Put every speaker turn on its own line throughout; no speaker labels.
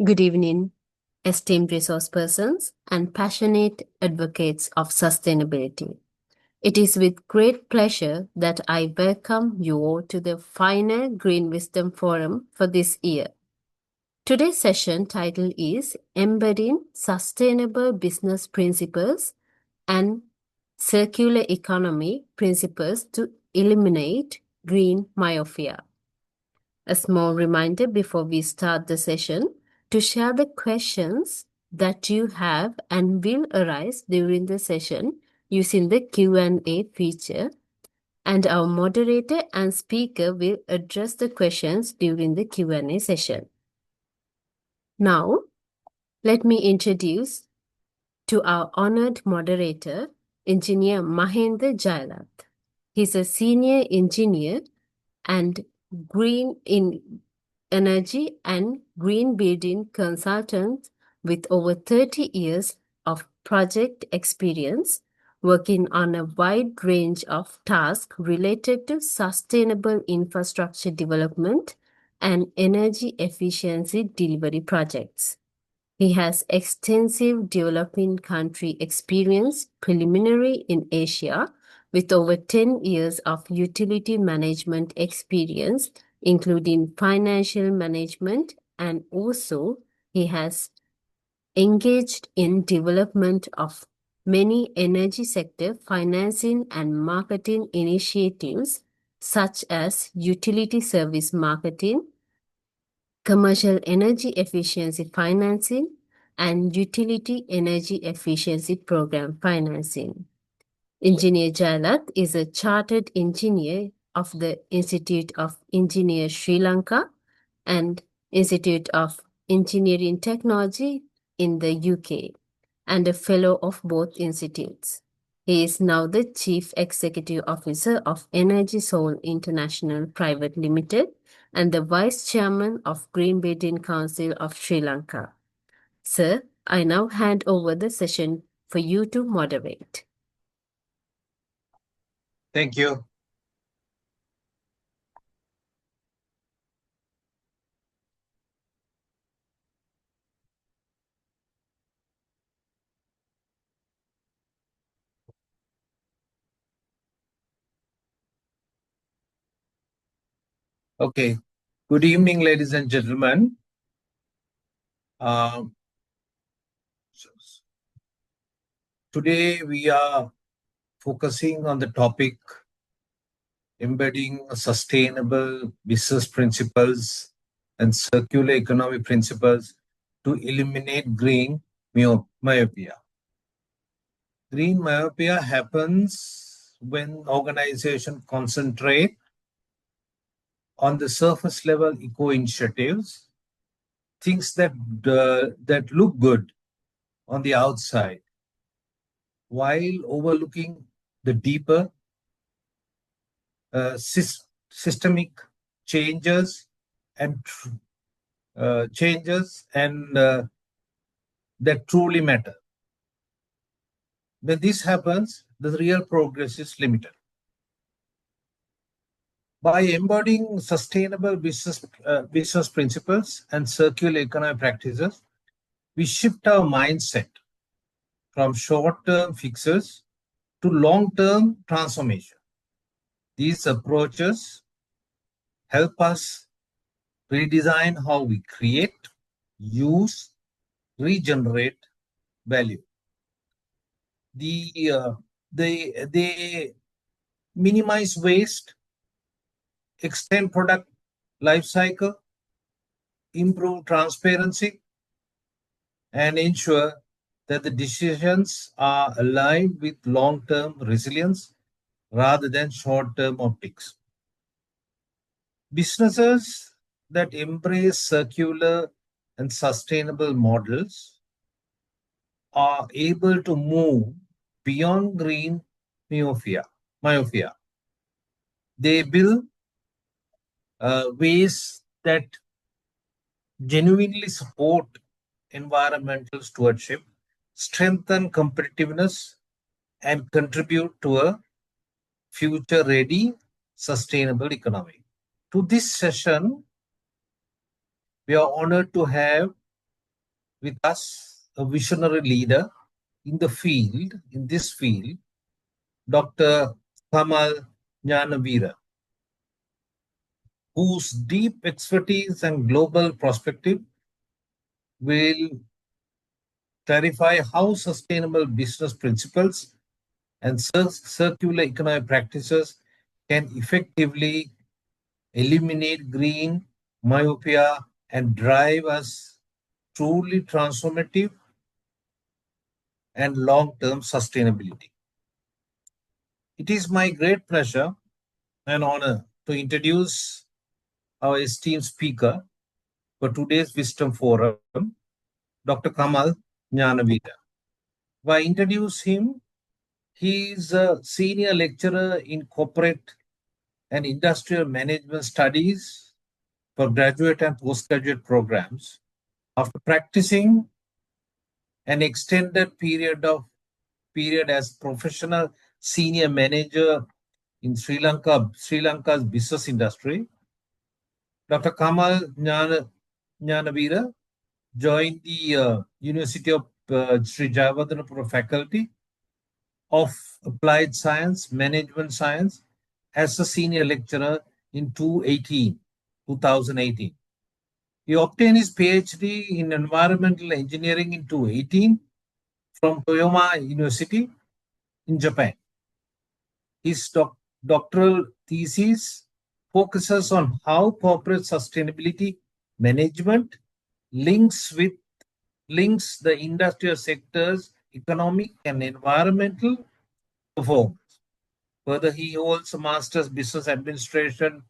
Good evening, esteemed resource persons and passionate advocates of sustainability. It is with great pleasure that I welcome you all to the final Green Wisdom Forum for this year. Today's session title is Embedding Sustainable Business Principles and Circular Economy Principles to Eliminate Green Myopia. A small reminder before we start the session to share the questions that you have and will arise during the session using the Q&A feature, and our moderator and speaker will address the questions during the Q&A session. Now, let me introduce to our honored moderator, Engineer Mahendra Jailath. He's a senior engineer and green in energy and green building consultant with over 30 years of project experience working on a wide range of tasks related to sustainable infrastructure development and energy efficiency delivery projects. He has extensive developing country experience, preliminary in Asia, with over 10 years of utility management experience, including financial management, and also he has engaged in development of many energy sector financing and marketing initiatives such as utility service marketing, commercial energy efficiency financing, and utility energy efficiency program financing. Engineer Jailath is a chartered engineer of the Institute of Engineers Sri Lanka and Institute of Engineering Technology in the UK, and a fellow of both institutes. He is now the Chief Executive Officer of Energy Soul International Private Limited and the Vice Chairman of Green Building Council of Sri Lanka. Sir, I now hand over the session for you to moderate.
Thank you. Okay. Good evening, ladies and gentlemen. Today we are focusing on the topic embedding sustainable business principles and circular economy principles to eliminate green myopia. Green myopia happens when organizations concentrate on the surface level eco initiatives, things that look good on the outside, while overlooking the deeper systemic changes and that truly matter. When this happens, the real progress is limited. By embodying sustainable business principles and circular economy practices, we shift our mindset from short-term fixes to long-term transformation. These approaches help us redesign how we create, use, regenerate value. They minimize waste, extend product life cycle, improve transparency, and ensure that the decisions are aligned with long-term resilience rather than short-term optics. Businesses that embrace circular and sustainable models are able to move beyond green myopia. They build ways that genuinely support environmental stewardship, strengthen competitiveness, and contribute to a future-ready, sustainable economy. To this session, we are honored to have with us a visionary leader in this field, Dr. Kamal Jnanavira, whose deep expertise and global perspective will clarify how sustainable business principles and circular economic practices can effectively eliminate green myopia and drive us truly transformative and long-term sustainability. It is my great pleasure and honor to introduce our esteemed speaker for today's Wisdom Forum, Dr. Kamal Jnanavira. If I introduce him, he is a senior lecturer in corporate and industrial management studies for graduate and postgraduate programs. After practicing an extended period as professional senior manager in Sri Lanka's business industry, Dr. Kamal Jnanavira joined the University of Sri Jayawardhanapura faculty of Applied Science, Management Science as a senior lecturer in 2018. He obtained his PhD in Environmental Engineering in 2018 from Toyama University in Japan. His doctoral thesis focuses on how corporate sustainability management links the industrial sector's economic and environmental performance. Further, he holds a master's business administration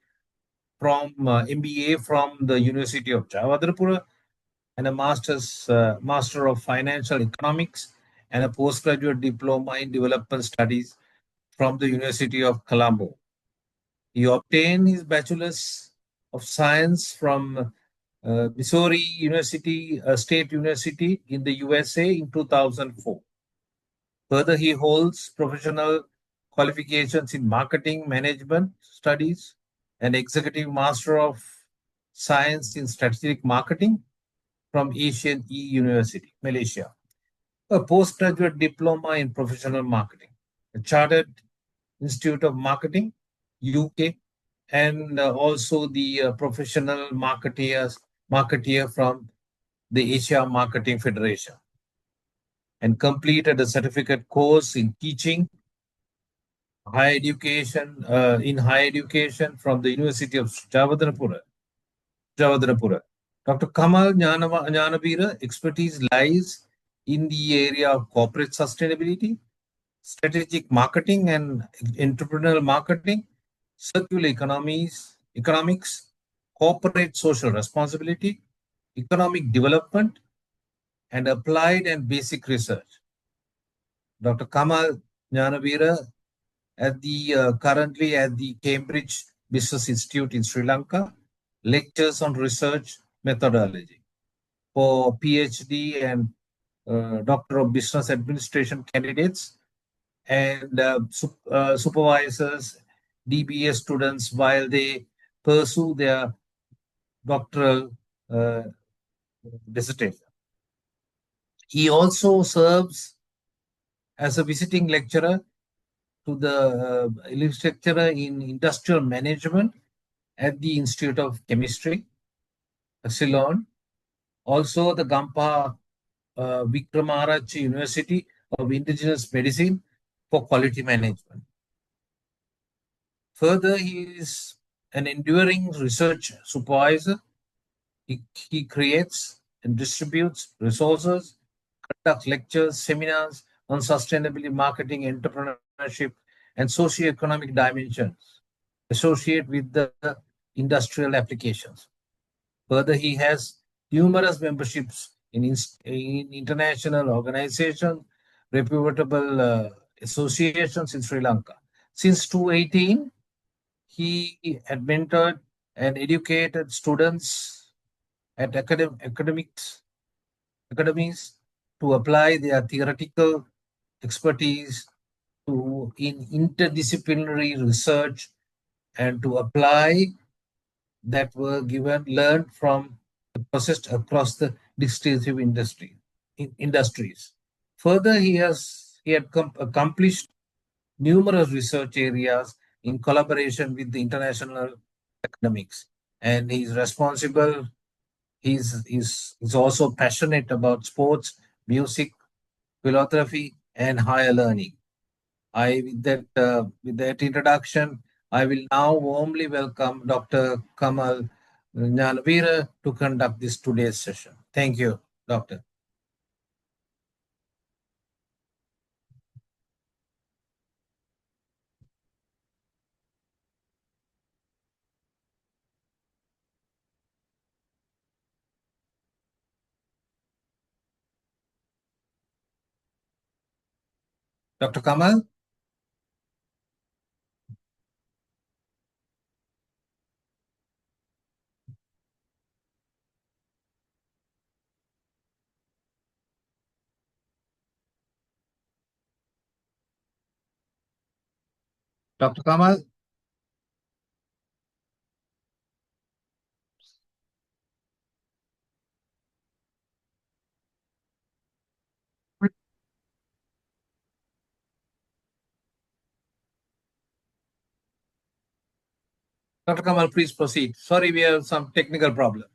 from MBA from the University of Jayawardhanapura and a master of financial economics and a postgraduate diploma in development studies from the University of Colombo. He obtained his bachelor's of science from Missouri State University in the USA in 2004. Further, he holds professional qualifications in marketing management studies and executive master of science in strategic marketing from Asian University, Malaysia. A postgraduate diploma in professional marketing, a chartered Institute of Marketing, UK, and also the professional marketeer from the Asia Marketing Federation, and completed a certificate course in teaching higher education from the University of Jayawardhanapura. Dr. Kamal Jnanavira expertise lies in the area of corporate sustainability, strategic marketing and entrepreneurial marketing, circular economics, corporate social responsibility, economic development, and applied and basic research. Dr. Kamal Jnanavira currently at the Cambridge Business Institute in Sri Lanka, lectures on research methodology for PhD and Doctor of Business Administration candidates and supervisors, DBA students while they pursue their doctoral dissertation. He also serves as a visiting lecturer in industrial management at the Institute of Chemistry, Ceylon. Also, the Gampa Wickramarach University of Indigenous Medicine for quality management. Further, he is an enduring research supervisor. He creates and distributes resources, conducts lectures, seminars on sustainability, marketing, entrepreneurship, and socio-economic dimensions associated with the industrial applications. Further, he has numerous memberships in international organizations, reputable associations in Sri Lanka. Since 2018, he had mentored and educated students at academies to apply their theoretical expertise in interdisciplinary research and to apply that were learned from the process across the distinctive industries. Further, he had accomplished numerous research areas in collaboration with the international academics, and he's responsible. He's also passionate about sports, music, philosophy, and higher learning. With that introduction, I will now warmly welcome Dr. Kamal Nyanavira to conduct this today's session. Thank you, Doctor. Dr. Kamal? Dr. Kamal? Dr. Kamal, please proceed. Sorry, we have some technical problem.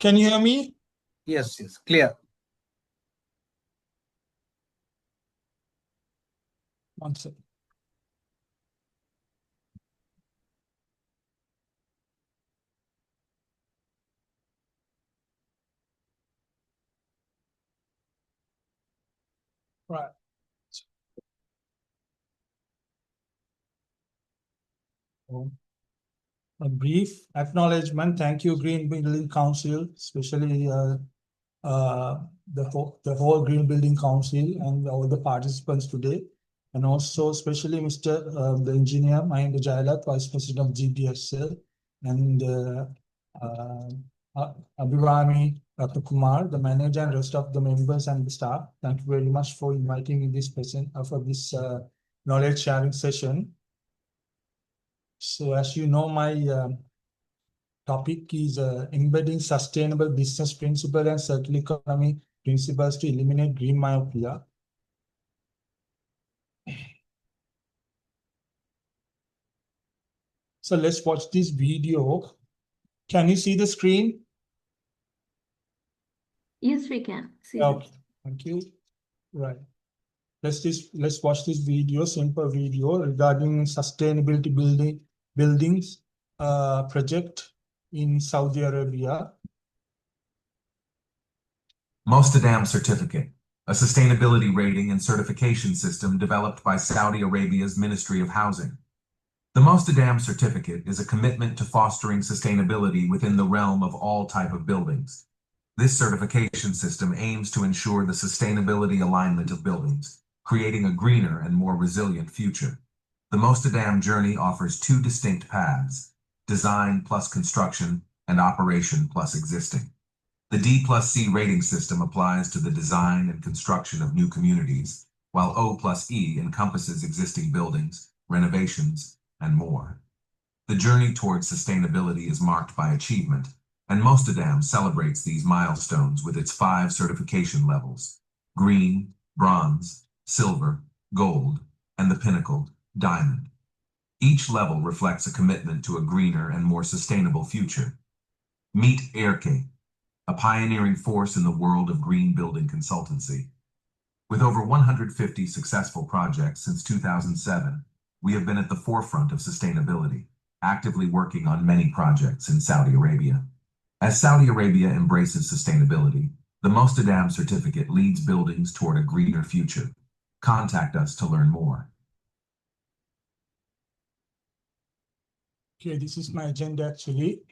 Can you hear me?
Yes, clear.
One second. Right. A brief acknowledgement. Thank you, Green Building Council, especially the whole Green Building Council and all the participants today, and also especially Mr. The engineer Mahinda Jayalath, Vice President of GPSL, and Abhirami Dr. Kumar, the manager, and rest of the members and the staff. Thank you very much for inviting me this for this knowledge sharing session. So as you know, my topic is embedding sustainable business principles and circular economy principles to eliminate green myopia. So let's watch this video. Can you see the screen?
Yes, we can see.
Okay, thank you. Right. Let's watch this video, simple video regarding sustainability buildings project in Saudi Arabia.
Mostadam Certificate, a sustainability rating and certification system developed by Saudi Arabia's Ministry of Housing. The Mostadam Certificate is a commitment to fostering sustainability within the realm of all type of buildings. This certification system aims to ensure the sustainability alignment of buildings, creating a greener and more resilient future. The Mostadam journey offers two distinct paths: design plus construction and operation plus existing. The D+C rating system applies to the design and construction of new communities, while O+E encompasses existing buildings, renovations, and more. The journey towards sustainability is marked by achievement, and Mostadam celebrates these milestones with its 5 certification levels: green, bronze, silver, gold, and the pinnacle, diamond. Each level reflects a commitment to a greener and more sustainable future. Meet Erke, a pioneering force in the world of green building consultancy. With over 150 successful projects since 2007, we have been at the forefront of sustainability, actively working on many projects in Saudi Arabia. As Saudi Arabia embraces sustainability, the Mostadam Certificate leads buildings toward a greener future. Contact us to learn more.
Okay, this is my agenda actually.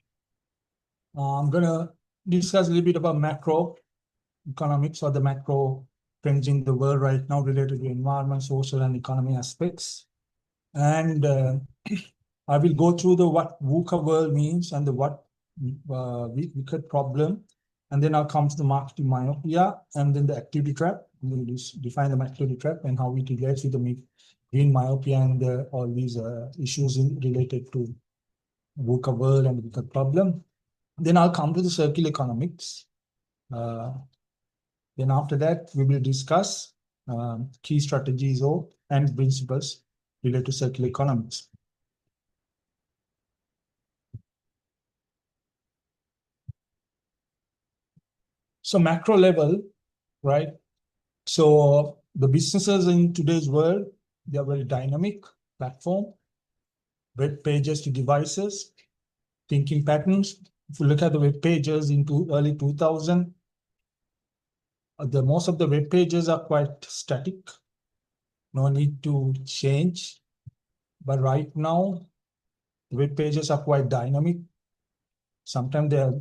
I'm gonna discuss a little bit about macro economics, or the macro trends in the world right now related to environment, social, and economy aspects. And I will go through the what VUCA world means and the what wicked problem, and then I'll come to the marketing myopia, and then the activity trap. I'm going to define the activity trap and how it relates with the green myopia and all these issues related to VUCA world and VUCA problem. Then I'll come to the circular economics. Then after that, we will discuss key strategies and principles related to circular economics. So macro level, right? So the businesses in today's world, they are very dynamic platform, web pages to devices, thinking patterns. If you look at the web pages into early 2000, most of the web pages are quite static. No need to change. But right now, web pages are quite dynamic. Sometimes they are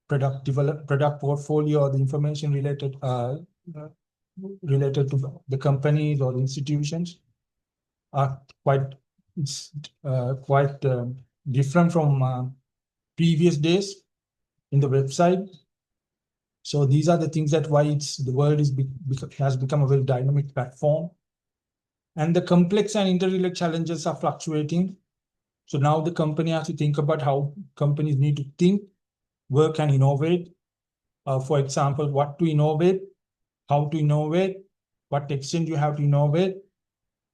product portfolio or the information related related to the companies or institutions are quite different from previous days in the website. So these are the things that why the world has become a very dynamic platform. And the complex and interrelated challenges are fluctuating. So now the company has to think about how companies need to think, work, and innovate. For example, what to innovate, how to innovate, what extent you have to innovate,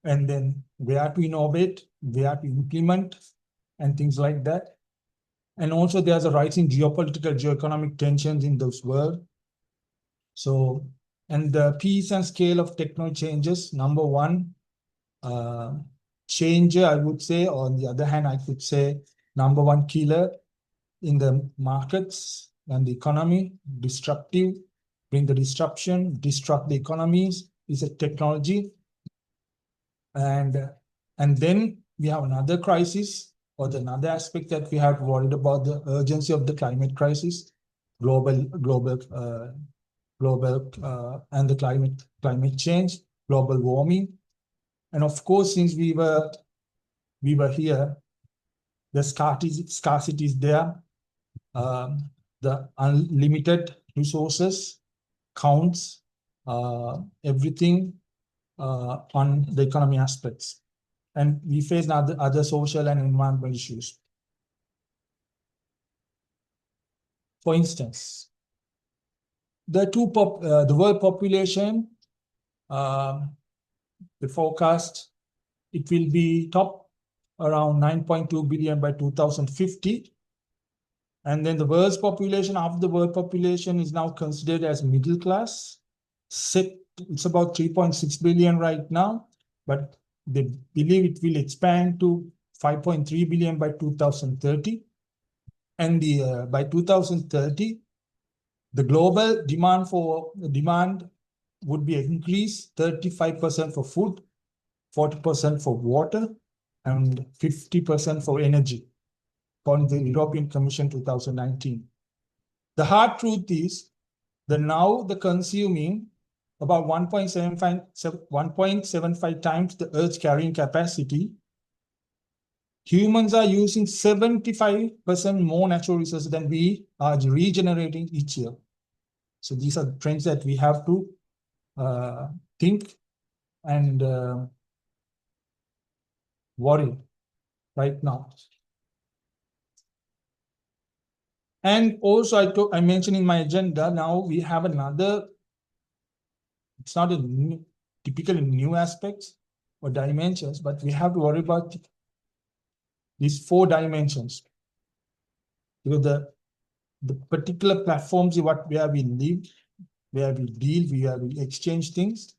and then where to innovate, where to implement, and things like that. And also there's a rising geopolitical, geoeconomic tensions in this world. So, and the pace and scale of technology changes, number one, changer, I would say, or on the other hand, I could say number one killer in the markets and the economy, disruptive, bring the disruption, disrupt the economies, is a technology. And then we have another crisis, or another aspect that we have worried about, the urgency of the climate crisis, global, and the climate change, global warming. And of course, since we were here, the scarcity is there. The unlimited resources counts everything on the economy aspects. And we face other social and environmental issues. For instance, the world population, the forecast, it will be top around 9.2 billion by 2050. And then the world's population, half the world population is now considered as middle class. It's about 3.6 billion right now, but they believe it will expand to 5.3 billion by 2030. And by 2030, the global demand would be increased 35% for food, 40% for water, and 50% for energy, according to the European Commission 2019. The hard truth is that now the consuming about 1.75 times the Earth's carrying capacity. Humans are using 75% more natural resources than we are regenerating each year. So these are the trends that we have to think and worry right now. And also I mentioned in my agenda, now we have another, it's not typically new aspects or dimensions, but we have to worry about these 4 dimensions. Because the particular platforms where we live, where we deal, where we exchange things,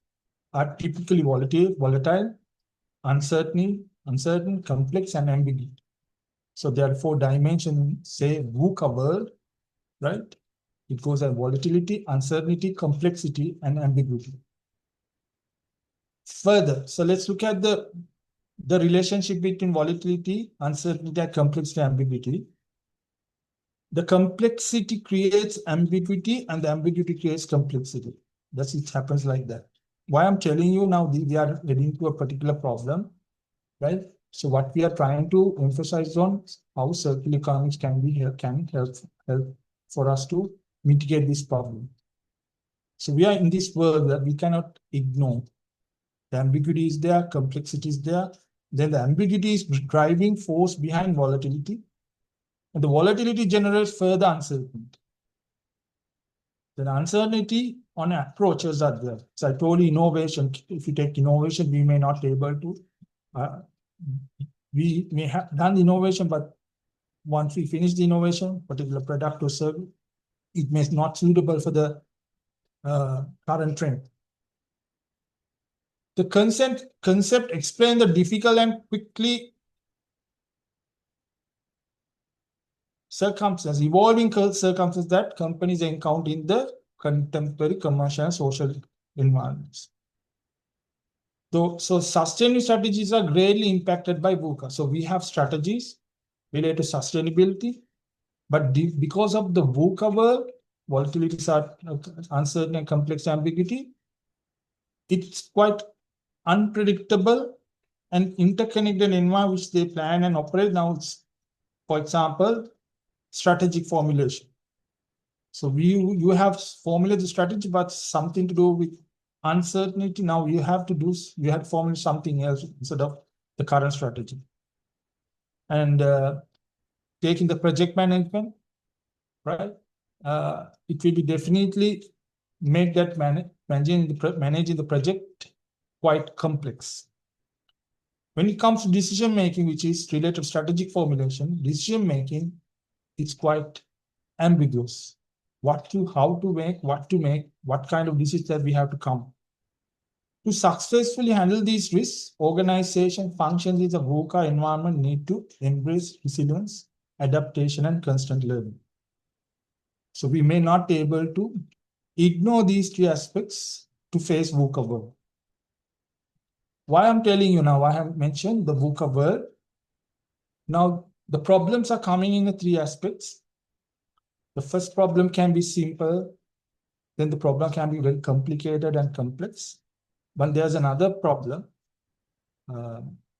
are typically volatile, uncertain, complex, and ambiguous. So there are 4 dimensions, say VUCA world, right? It goes as volatility, uncertainty, complexity, and ambiguity. Further, so let's look at the relationship between volatility, uncertainty, and complexity, and ambiguity. The complexity creates ambiguity, and the ambiguity creates complexity. It happens like that. Why I'm telling you now, we are heading to a particular problem, right? So what we are trying to emphasize on how circular economics can help for us to mitigate this problem. So we are in this world that we cannot ignore. The ambiguity is there, complexity is there. Then the ambiguity is driving force behind volatility. And the volatility generates further uncertainty. The uncertainty on approaches are there. So I told you innovation, if you take innovation, we may not be able to, we may have done the innovation, but once we finish the innovation, particular product or service, it may not suitable for the current trend. The concept explain the difficult and quickly evolving circumstances that companies encounter in the contemporary commercial and social environments. So sustainability strategies are greatly impacted by VUCA. So we have strategies related to sustainability, but because of the VUCA world, volatilities are uncertain and complex ambiguity, it's quite unpredictable and interconnected environment which they plan and operate. Now, it's, for example, strategic formulation. So you have formulated the strategy, but something to do with uncertainty. Now you have to formulate something else instead of the current strategy. And taking the project management, right? It will be definitely make that managing the project quite complex. When it comes to decision making, which is related to strategic formulation, decision making is quite ambiguous. How to make, what kind of decisions that we have to come. To successfully handle these risks, organization functions in the VUCA environment need to embrace resilience, adaptation, and constant learning. So we may not be able to ignore these three aspects to face VUCA world. Why I'm telling you now, I have mentioned the VUCA world. Now, the problems are coming in the three aspects. The first problem can be simple, then the problem can be very complicated and complex. But there's another problem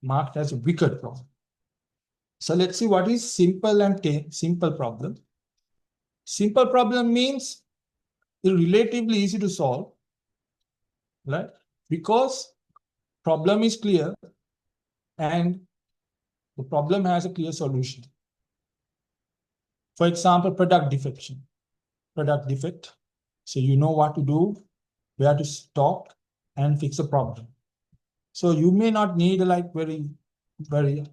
marked as a wicked problem. So let's see what is simple and simple problem. Simple problem means it's relatively easy to solve, right? Because problem is clear and the problem has a clear solution. For example, product defect. So you know what to do, where to stop and fix a problem. So you may not need a very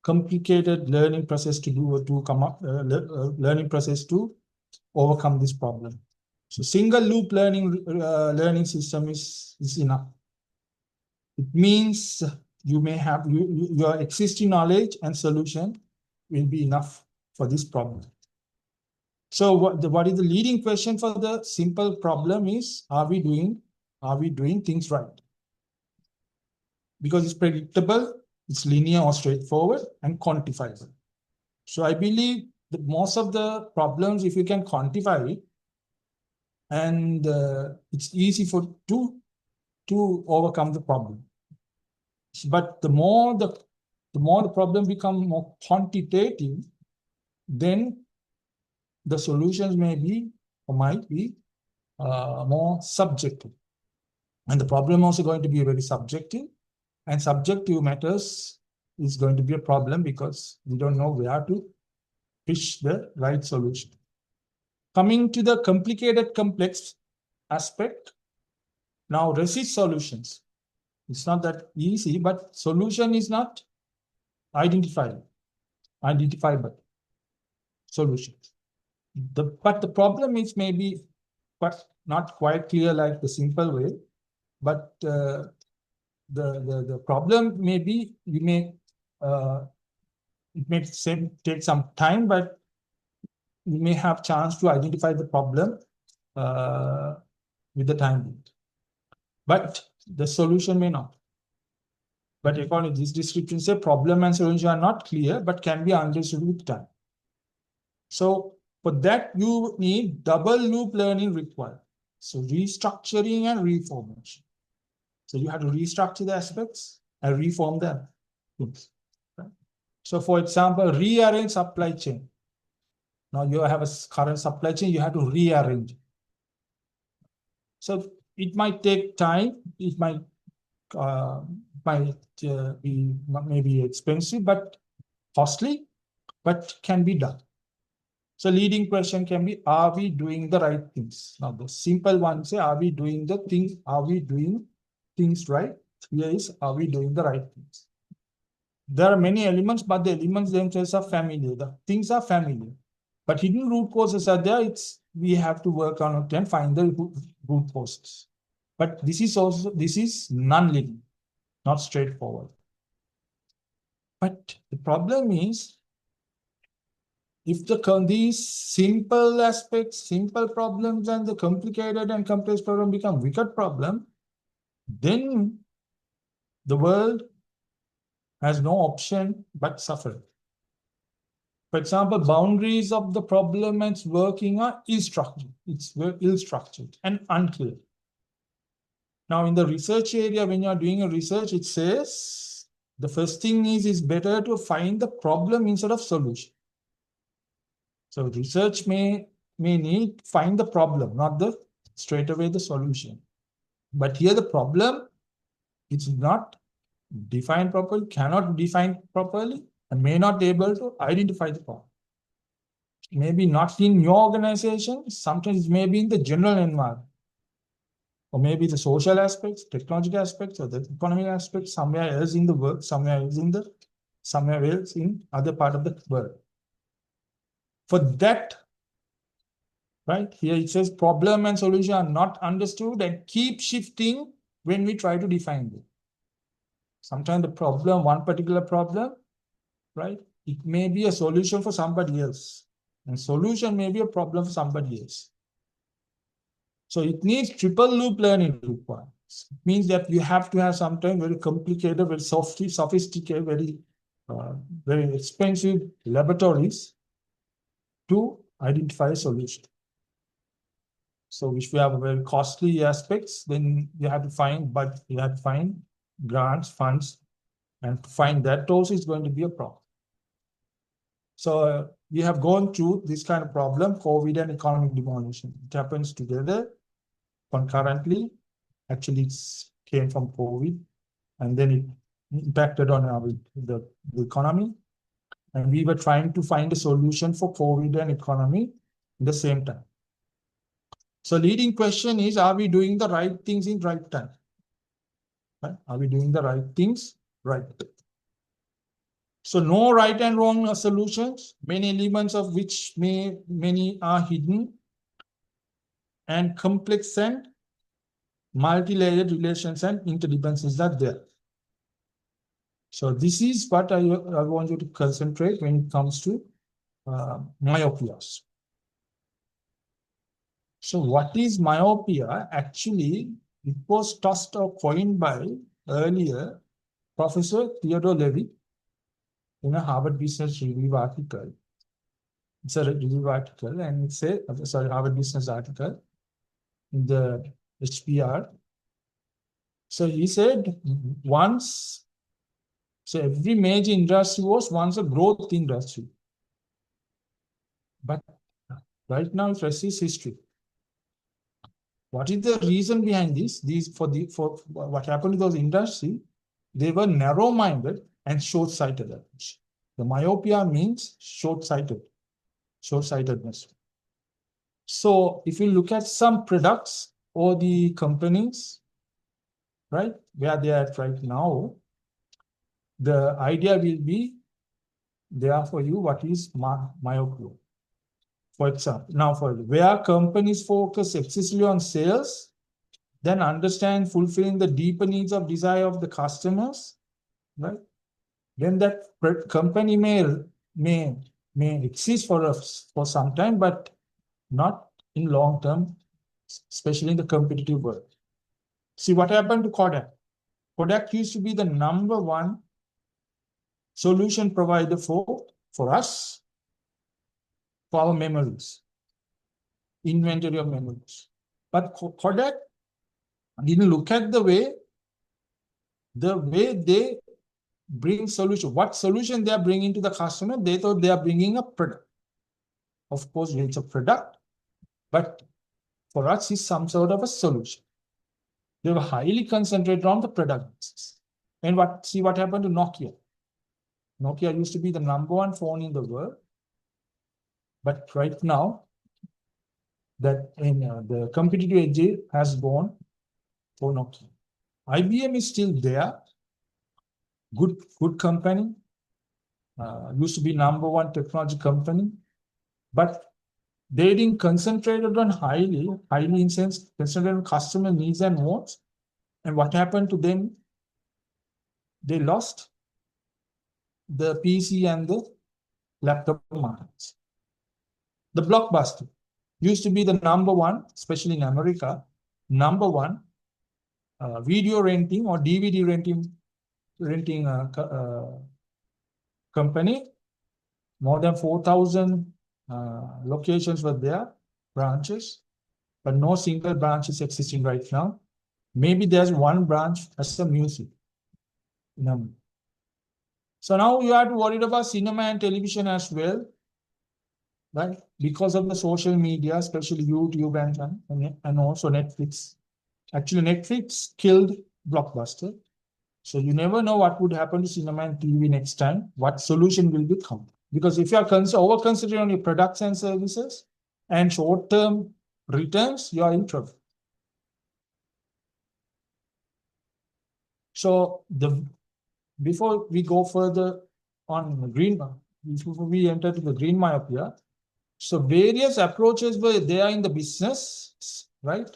complicated learning process learning process to overcome this problem. So single loop learning system is enough. It means you may have your existing knowledge and solution will be enough for this problem. So what is the leading question for the simple problem is, are we doing things right? Because it's predictable, it's linear or straightforward and quantifiable. So I believe that most of the problems, if you can quantify it, and it's easy to overcome the problem. But the more the problem becomes more quantitative, then the solutions may be or might be more subjective. And the problem also going to be very subjective, and subjective matters is going to be a problem because we don't know where to pitch the right solution. Coming to the complicated, complex aspect, now resist solutions. It's not that easy, but solution is not identifiable solutions. But the problem is maybe not quite clear like the simple way, but the problem may be, it may take some time, but you may have chance to identify the problem with the time. But the solution may not. But according to this description, say problem and solution are not clear, but can be understood with time. So for that, you need double loop learning required. So restructuring and reformation. So you have to restructure the aspects and reform them. Right? So for example, rearrange supply chain. Now you have a current supply chain, you have to rearrange. So it might take time, it might be maybe expensive, but costly, but can be done. So leading question can be, are we doing the right things? Now the simple one say, are we doing things right? Here is, are we doing the right things? There are many elements, but the elements themselves are familiar. The things are familiar. But hidden root causes are there. We have to work on it and find the root causes. But this is non-linear, not straightforward. But the problem is, if these simple aspects, simple problems, and the complicated and complex problem become wicked problem, then the world has no option but suffer. For example, boundaries of the problem and its working are ill-structured. It's very ill-structured and unclear. Now, in the research area, when you are doing a research, it says the first thing is better to find the problem instead of solution. So research may need find the problem, not the straight away the solution. But here the problem, it's not defined properly, cannot define properly, and may not be able to identify the problem. Maybe not in your organization, sometimes it may be in the general environment. Or maybe the social aspects, technological aspects, or the economic aspects, somewhere else in the world, somewhere else in other part of the world. For that, right, here it says problem and solution are not understood and keep shifting when we try to define them. Sometimes the problem, one particular problem, right, it may be a solution for somebody else. And solution may be a problem for somebody else. So it needs triple loop learning requirements. It means that you have to have sometimes very complicated, very sophisticated, very expensive laboratories to identify a solution. So if we have very costly aspects, then you have to find, but you have to find grants, funds, and to find that also is going to be a problem. So we have gone through this kind of problem, COVID and economic demolition. It happens together concurrently. Actually, it came from COVID, and then it impacted on the economy. And we were trying to find a solution for COVID and economy at the same time. So leading question is, are we doing the right things in right time? Right? Are we doing the right things right? So no right and wrong solutions, many elements of which many are hidden, and complex and multi-layered relations and interdependencies are there. So this is what I want you to concentrate when it comes to myopias. So what is myopia? Actually, it was tossed or coined by earlier Professor Theodore Levitt in a Harvard Business Review article. It's a review article, and it's a Harvard Business article in the HBR. So he said so every major industry was once a growth industry. But right now it resists history. What is the reason behind this? For what happened to those industries, they were narrow-minded and short-sighted. The myopia means short-sightedness. So if you look at some products or the companies, right, where they are at right now, the idea will be there for you what is myopia. For example, now where companies focus excessively on sales, then understand fulfilling the deeper needs of desire of the customers, right? Then that company may exist for some time, but not in long term, especially in the competitive world. See what happened to Kodak. Kodak used to be the #1 solution provider for us, for our memories, inventory of memories. But Kodak didn't look at the way they bring solution. What solution they are bringing to the customer? They thought they are bringing a product. Of course, it's a product, but for us, it's some sort of a solution. They were highly concentrated on the product business. And see what happened to Nokia. Nokia used to be the #1 phone in the world, But right now, that in the competitive edge has gone for Nokia. IBM is still there. Good company. Used to be #1 technology company, but they didn't concentrate on highly in sense, concentrate on customer needs and wants. And what happened to them? They lost the PC and the laptop markets. The Blockbuster used to be the #1, especially in America, #1 video renting or DVD renting company. More than 4,000 locations were there, branches, but no single branch is existing right now. Maybe there's one branch as a music. So now you have to worry about cinema and television as well, right? Because of the social media, especially YouTube and also Netflix. Actually, Netflix killed Blockbuster. So you never know what would happen to cinema and TV next time, what solution will become. Because if you are over-concentrating on your products and services and short-term returns, you are in trouble. So before we go further on green, before we enter to the green myopia, so various approaches were there in the business, right?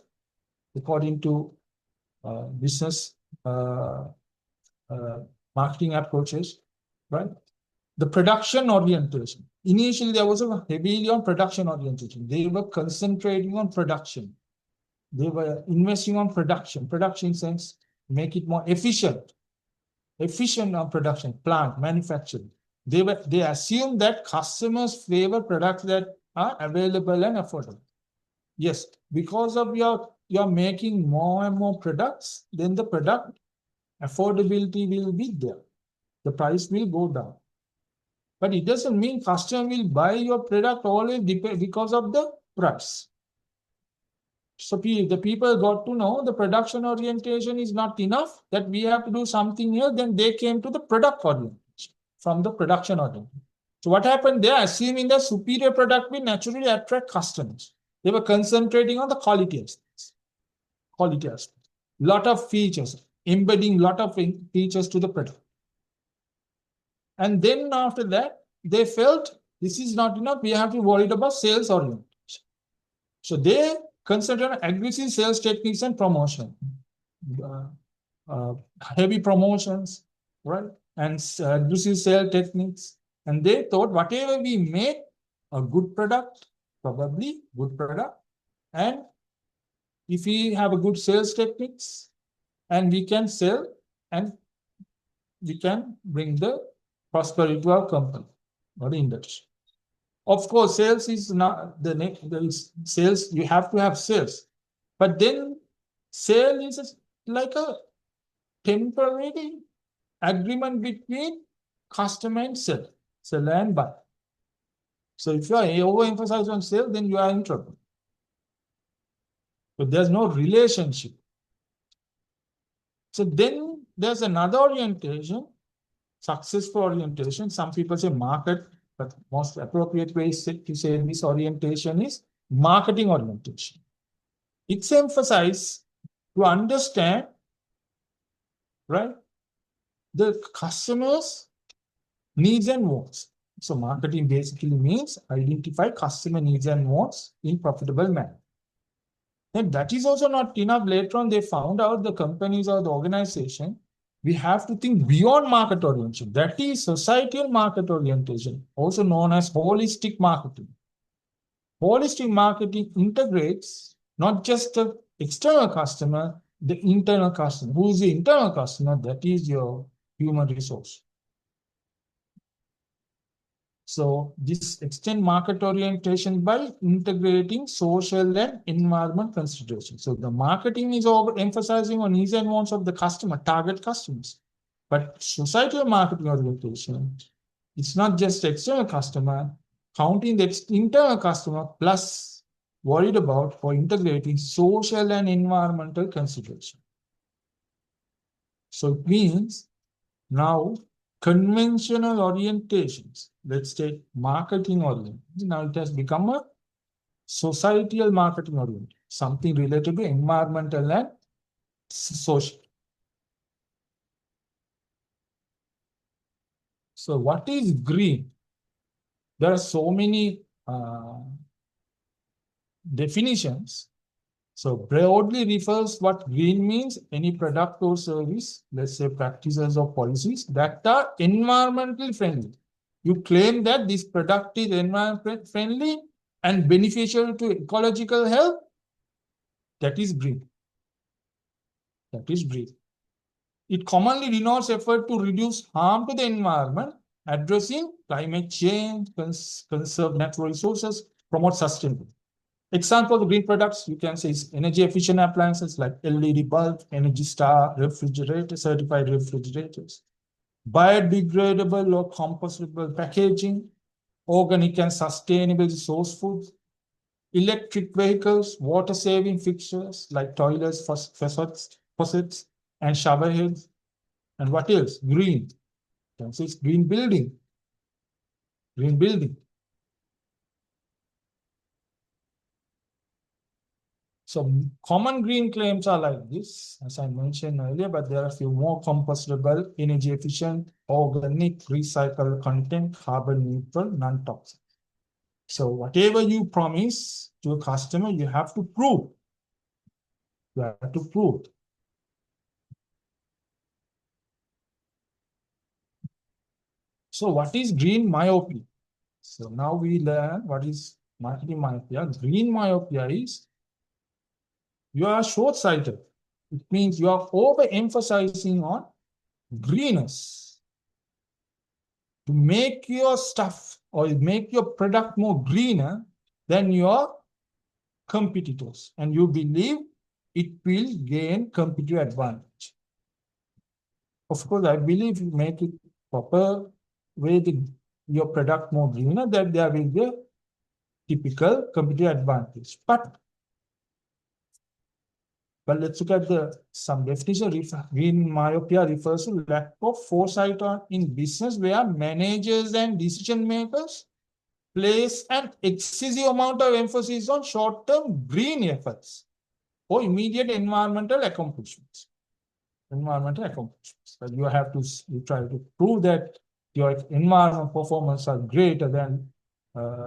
According to business marketing approaches, right? The production orientation. Initially, there was a heavily on production orientation. They were concentrating on production. They were investing on production. Production sense, make it more efficient. Efficient on production, plant, manufacturing. They assume that customers favor products that are available and affordable. Yes, because of you're making more and more products, then the product affordability will be there. The price will go down. But it doesn't mean customer will buy your product always because of the price. So the people got to know the production orientation is not enough, that we have to do something here. Then they came to the product orientation from the production orientation. So what happened there, assuming the superior product will naturally attract customers. They were concentrating on the quality aspects. Quality aspects. Lot of features, embedding lot of features to the product. And then after that, they felt this is not enough. We have to worry about sales orientation. So they concentrate on aggressive sales techniques and promotion, heavy promotions, right? And aggressive sales techniques. And they thought whatever we make, a good product, probably good product. And if we have a good sales techniques and we can sell and we can bring the prosperity to our company or the industry. Of course, sales is not sales, you have to have sales. But then sale is like a temporary agreement between customer and seller and buyer. So if you are overemphasized on sale, then you are in trouble. But there's no relationship. So then there's another orientation, successful orientation. Some people say market, but most appropriate way to say this orientation is marketing orientation. It's emphasized to understand, right, the customer's needs and wants. So marketing basically means identify customer needs and wants in profitable manner. And that is also not enough. Later on, they found out the companies or the organization, we have to think beyond market orientation. That is societal market orientation, also known as holistic marketing. Holistic marketing integrates not just the external customer, the internal customer. Who is the internal customer? That is your human resource. So this extend market orientation by integrating social and environment considerations. So the marketing is emphasizing on needs and wants of the customer, target customers. But societal marketing orientation, it's not just external customer, counting the internal customer plus worried about or integrating social and environmental consideration. So it means now conventional orientations, let's say marketing orientation, now it has become a societal marketing orientation, something related to environmental and social. So what is green? There are so many definitions. So broadly refers what green means, any product or service, let's say practices or policies that are environmentally friendly. You claim that this product is environment friendly and beneficial to ecological health. That is green. That is green. It commonly denotes effort to reduce harm to the environment, addressing climate change, conserve natural resources, promote sustainability. Example of green products you can say is energy efficient appliances like LED bulb, Energy Star refrigerator, certified refrigerators, biodegradable or compostable packaging, organic and sustainable source foods, electric vehicles, water saving fixtures like toilets, faucets, and shower heads. And what else? Green. You can say it's green building. Green building. So common green claims are like this, as I mentioned earlier, but there are a few more: compostable, energy efficient, organic, recycled content, carbon neutral, non-toxic. So whatever you promise to a customer, you have to prove. You have to prove. So what is green myopia? So now we learn what is marketing myopia. Green myopia is you are short-sighted. It means you are overemphasizing on greenness. To make your stuff or make your product more greener than your competitors, and you believe it will gain competitive advantage. Of course, I believe you make it proper way your product more greener, that there will be a typical competitive advantage. But let's look at some definition. Green myopia refers to lack of foresight in business where managers and decision makers place an excessive amount of emphasis on short-term green efforts or immediate environmental accomplishments. But you try to prove that your environmental performance are greater than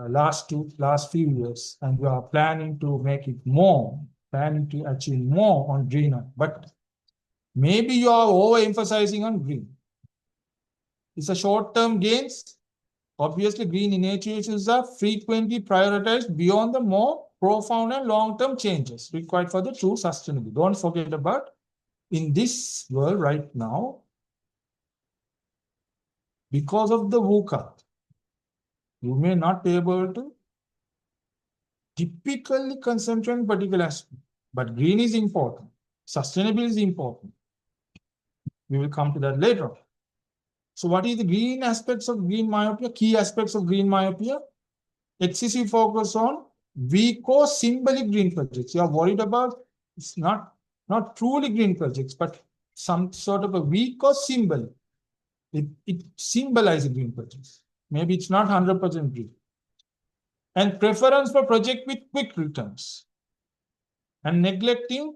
last few years, and you are planning to make it more, planning to achieve more on greener, but maybe you are overemphasizing on green. It's a short-term gains. Obviously, green initiatives are frequently prioritized beyond the more profound and long-term changes required for the true sustainability. Don't forget about, in this world right now, because of the VUCA, you may not be able to typically concentrate on particular aspect, but green is important. Sustainability is important. We will come to that later on. So what is the green aspects of green myopia? Key aspects of green myopia: excessive focus on weak or symbolic green projects. You are worried about, it's not truly green projects, but some sort of a weak or symbol. It symbolizes green projects. Maybe it's not 100% green. And preference for project with quick returns. And neglecting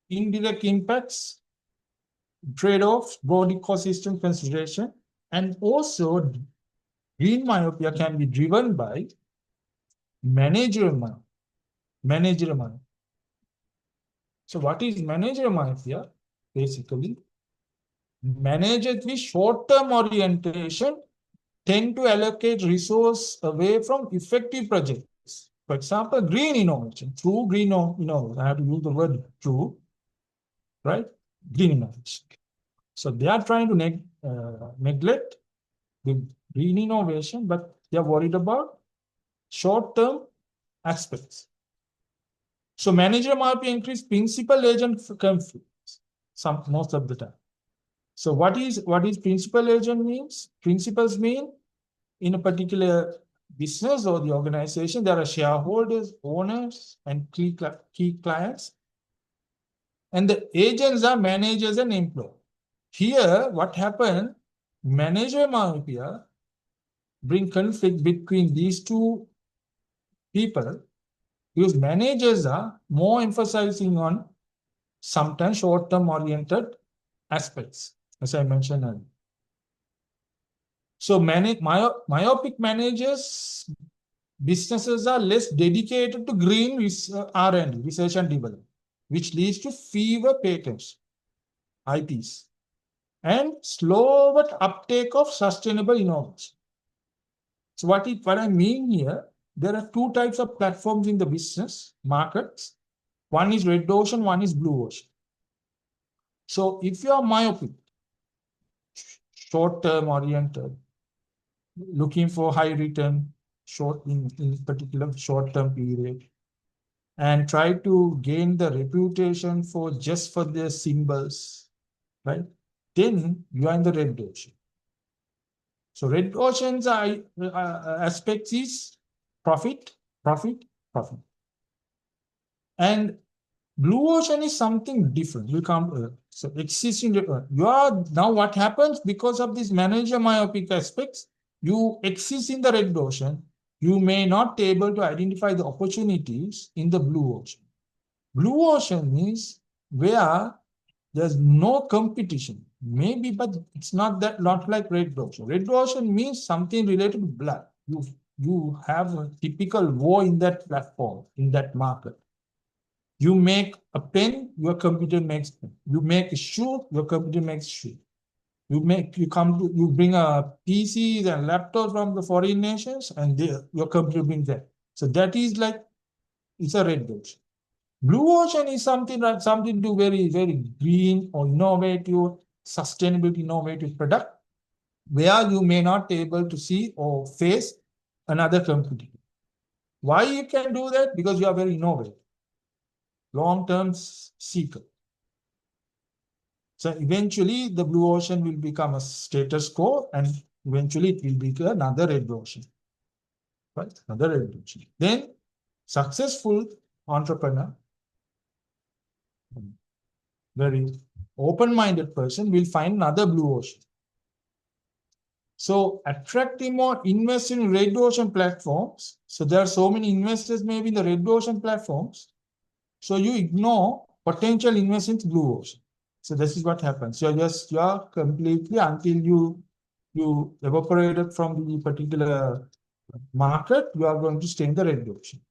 indirect impacts, trade-offs, broad ecosystem consideration, and also green myopia can be driven by managerial myopia. So what is managerial myopia? Basically, managers with short-term orientation tend to allocate resource away from effective projects. For example, green innovation, true green innovation. I have to use the word true, right? Green innovation. So they are trying to neglect the green innovation, but they are worried about short-term aspects. So manager might increase principal agent conflicts most of the time. So what is principal agent means? Principals mean in a particular business or the organization, there are shareholders, owners, and key clients. And the agents are managers and employees. Here, what happened, manager myopia bring conflict between these two people because managers are more emphasizing on sometimes short-term oriented aspects, as I mentioned earlier. So myopic managers, businesses are less dedicated to green R&D, research and development, which leads to fewer patents, IPs, and slower uptake of sustainable innovation. So what I mean here, there are two types of platforms in the business markets. One is red ocean, one is blue ocean. So if you are myopic, short-term oriented, looking for high return in particular short-term period, and try to gain the reputation for the symbols, right? Then you are in the red ocean. So red ocean's aspects is profit, profit, profit. And blue ocean is something different. You come so existing. You are now what happens because of this manager myopic aspects. You exist in the red ocean. You may not be able to identify the opportunities in the blue ocean. Blue ocean is where there's no competition. Maybe, but it's not like red ocean. Red ocean means something related to blood. You have a typical war in that platform, in that market. You make a pen, your computer makes pen. You make a shoe, your computer makes shoe. You bring a PCs and laptops from the foreign nations, and your computer brings that. So that is like, it's a red ocean. Blue ocean is something to very, very green or innovative, sustainable, innovative product, where you may not be able to see or face another competitor. Why you can do that? Because you are very innovative, long-term seeker. So eventually the blue ocean will become a status quo, and eventually it will become another red ocean, right? Another red ocean. Then successful entrepreneur, very open-minded person will find another blue ocean. So attracting more invest in red ocean platforms. So there are so many investors maybe in the red ocean platforms. So you ignore potential investments in blue ocean. So this is what happens. You are completely until you evaporated from the particular market, you are going to stay in the red ocean.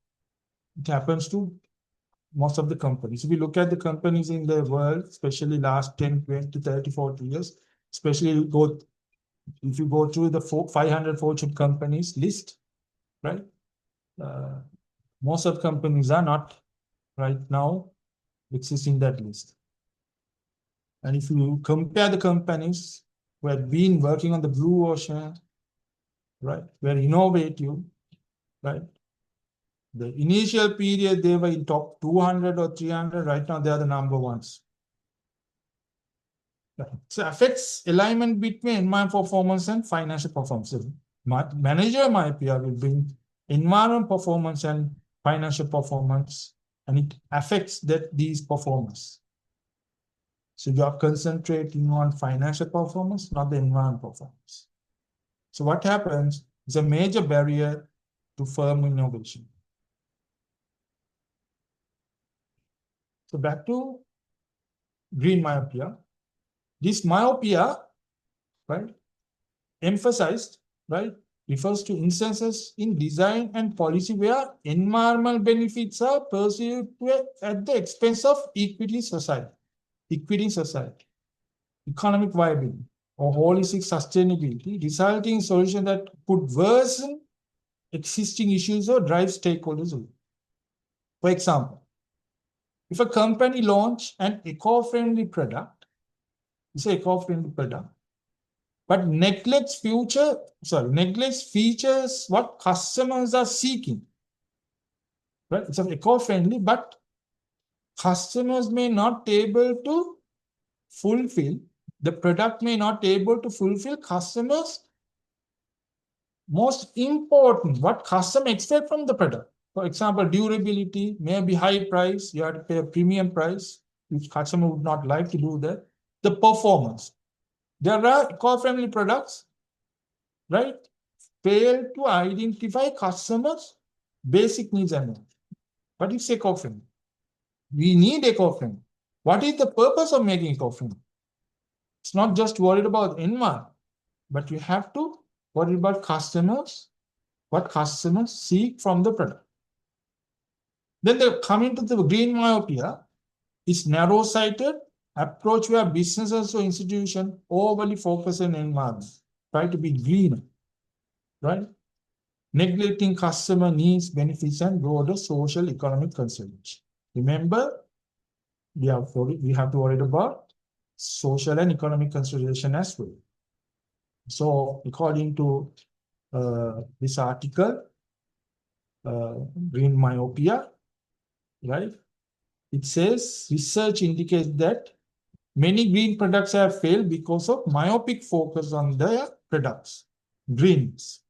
It happens to most of the companies. If you look at the companies in the world, especially last 10, 20, 30, 40 years, especially if you go through the 500 Fortune companies list, right? Most of the companies are not right now existing in that list. And if you compare the companies who have been working on the blue ocean, right, were innovative, right? The initial period, they were in top 200 or 300. Right now, they are the number ones. Right. So affects alignment between environment performance and financial performance. So manager myopia will bring environment performance and financial performance, and it affects these performance. So you are concentrating on financial performance, not the environment performance. So what happens is a major barrier to firm innovation. So back to green myopia. This myopia, right, emphasized, right, refers to instances in design and policy where environmental benefits are perceived at the expense of equity society, economic viability, or holistic sustainability, resulting in solutions that could worsen existing issues or drive stakeholders away. For example, if a company launches an eco-friendly product, it's an eco-friendly product, but neglects features what customers are seeking. Right? It's eco-friendly, but customers may not be able to fulfill, the product may not be able to fulfill customers' most important, what customer expect from the product. For example, durability, maybe high price, you have to pay a premium price, which customer would not like to do that. The performance. There are eco-friendly products, right? Fail to identify customers' basic needs and wants. But it's eco-friendly. We need eco-friendly. What is the purpose of making eco-friendly? It's not just worried about environment, but you have to worry about customers, what customers seek from the product. Then they come into the green myopia. It's narrow-sighted approach where businesses or institutions overly focus on environment, try to be green, right? Neglecting customer needs, benefits, and broader social economic consideration. Remember, we have to worry about social and economic consideration as well. So, according to this article, Green Myopia, right? It says research indicates that many green products have failed because of myopic focus on their products, greens.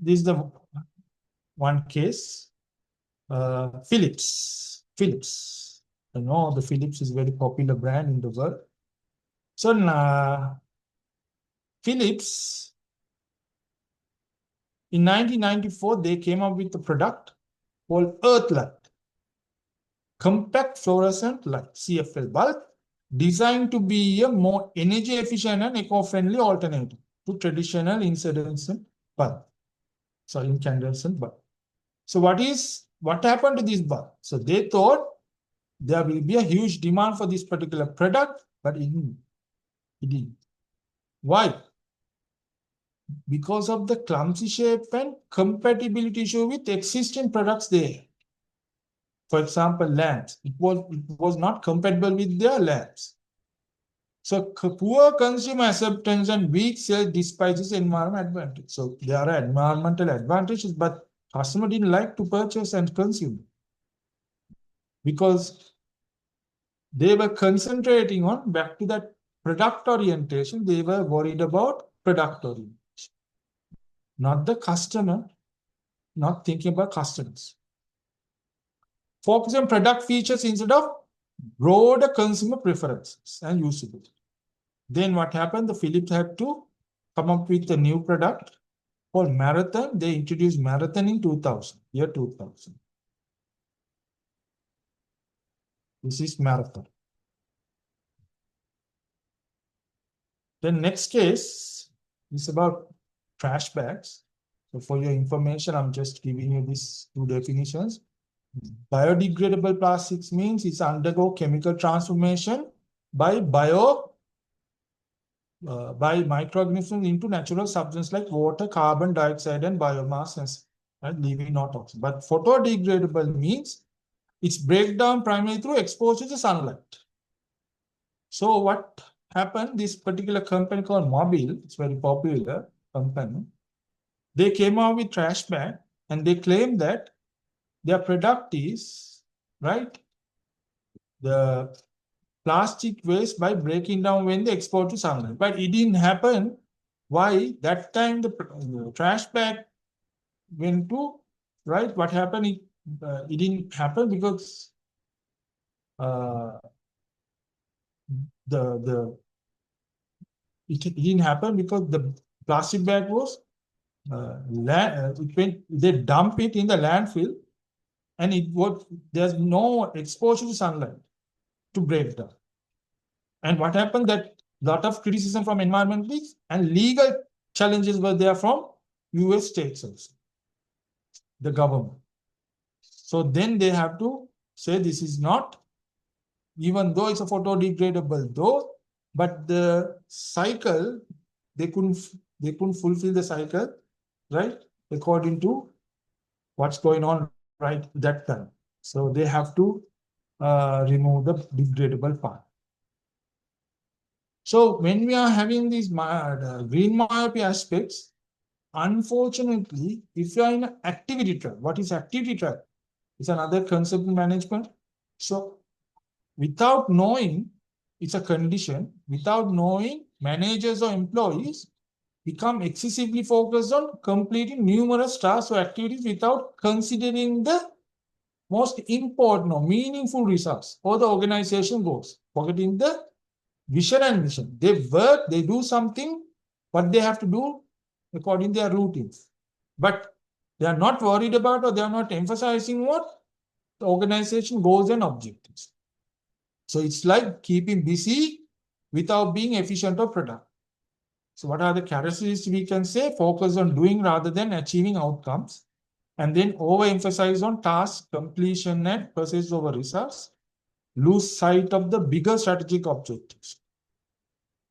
This is the one case. Philips. I know the Philips is a very popular brand in the world. So Philips, in 1994, they came up with a product called Earthlight, compact fluorescent light, CFL bulb, designed to be a more energy efficient and eco-friendly alternative to traditional incandescent bulb. So incandescent bulb. So what happened to this bulb? So they thought there will be a huge demand for this particular product, but it didn't. Why? Because of the clumsy shape and compatibility issue with existing products there. For example, lamps. It was not compatible with their lamps. So poor consumer acceptance and weak sales despite this environmental advantage. So there are environmental advantages, but customer didn't like to purchase and consume because they were concentrating on back to that product orientation. They were worried about product orientation, not the customer, not thinking about customers. Focus on product features instead of broader consumer preferences and usability. Then what happened? The Philips had to come up with a new product called Marathon. They introduced Marathon in 2000, year 2000. This is Marathon. The next case is about trash bags. So for your information, I'm just giving you these two definitions. Biodegradable plastics means it's undergo chemical transformation by microorganisms into natural substances like water, carbon dioxide, and biomass, and leaving no toxins. But photodegradable means it's breakdown primarily through exposure to sunlight. So what happened? This particular company called Mobile, it's very popular company. They came out with trash bag and they claim that their product is, right, the plastic waste by breaking down when they export to sunlight. But it didn't happen. Why? That time the trash bag went to, right, what happened? It didn't happen because it didn't happen because the plastic bag was they dump it in the landfill and there's no exposure to sunlight to break down. And what happened? That lot of criticism from environmentalists and legal challenges were there from US states also, the government. So then they have to say this is not, even though it's a photodegradable though, but the cycle, they couldn't fulfill the cycle, right, according to what's going on right that time. So they have to remove the degradable part. So when we are having these green myopia aspects, unfortunately, if you are in an activity trap, what is activity trap? It's another concept in management. So without knowing, it's a condition, without knowing, managers or employees become excessively focused on completing numerous tasks or activities without considering the most important or meaningful results for the organization goals, forgetting the vision and mission. They work, they do something, what they have to do according to their routines. But they are not worried about or they are not emphasizing what the organization goals and objectives. So it's like keeping busy without being efficient or productive. So what are the characteristics we can say? Focus on doing rather than achieving outcomes. And then overemphasize on task completion and persist over results. Lose sight of the bigger strategic objectives.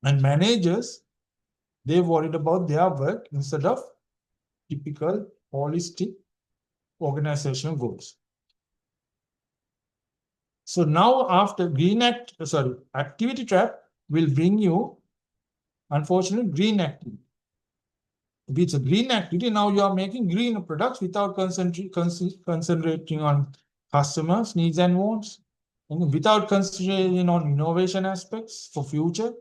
And managers, they're worried about their work instead of typical holistic organizational goals. So now after activity trap will bring you, unfortunately, green activity. If it's a green activity, now you are making green products without concentrating on customers' needs and wants, and without concentrating on innovation aspects for future,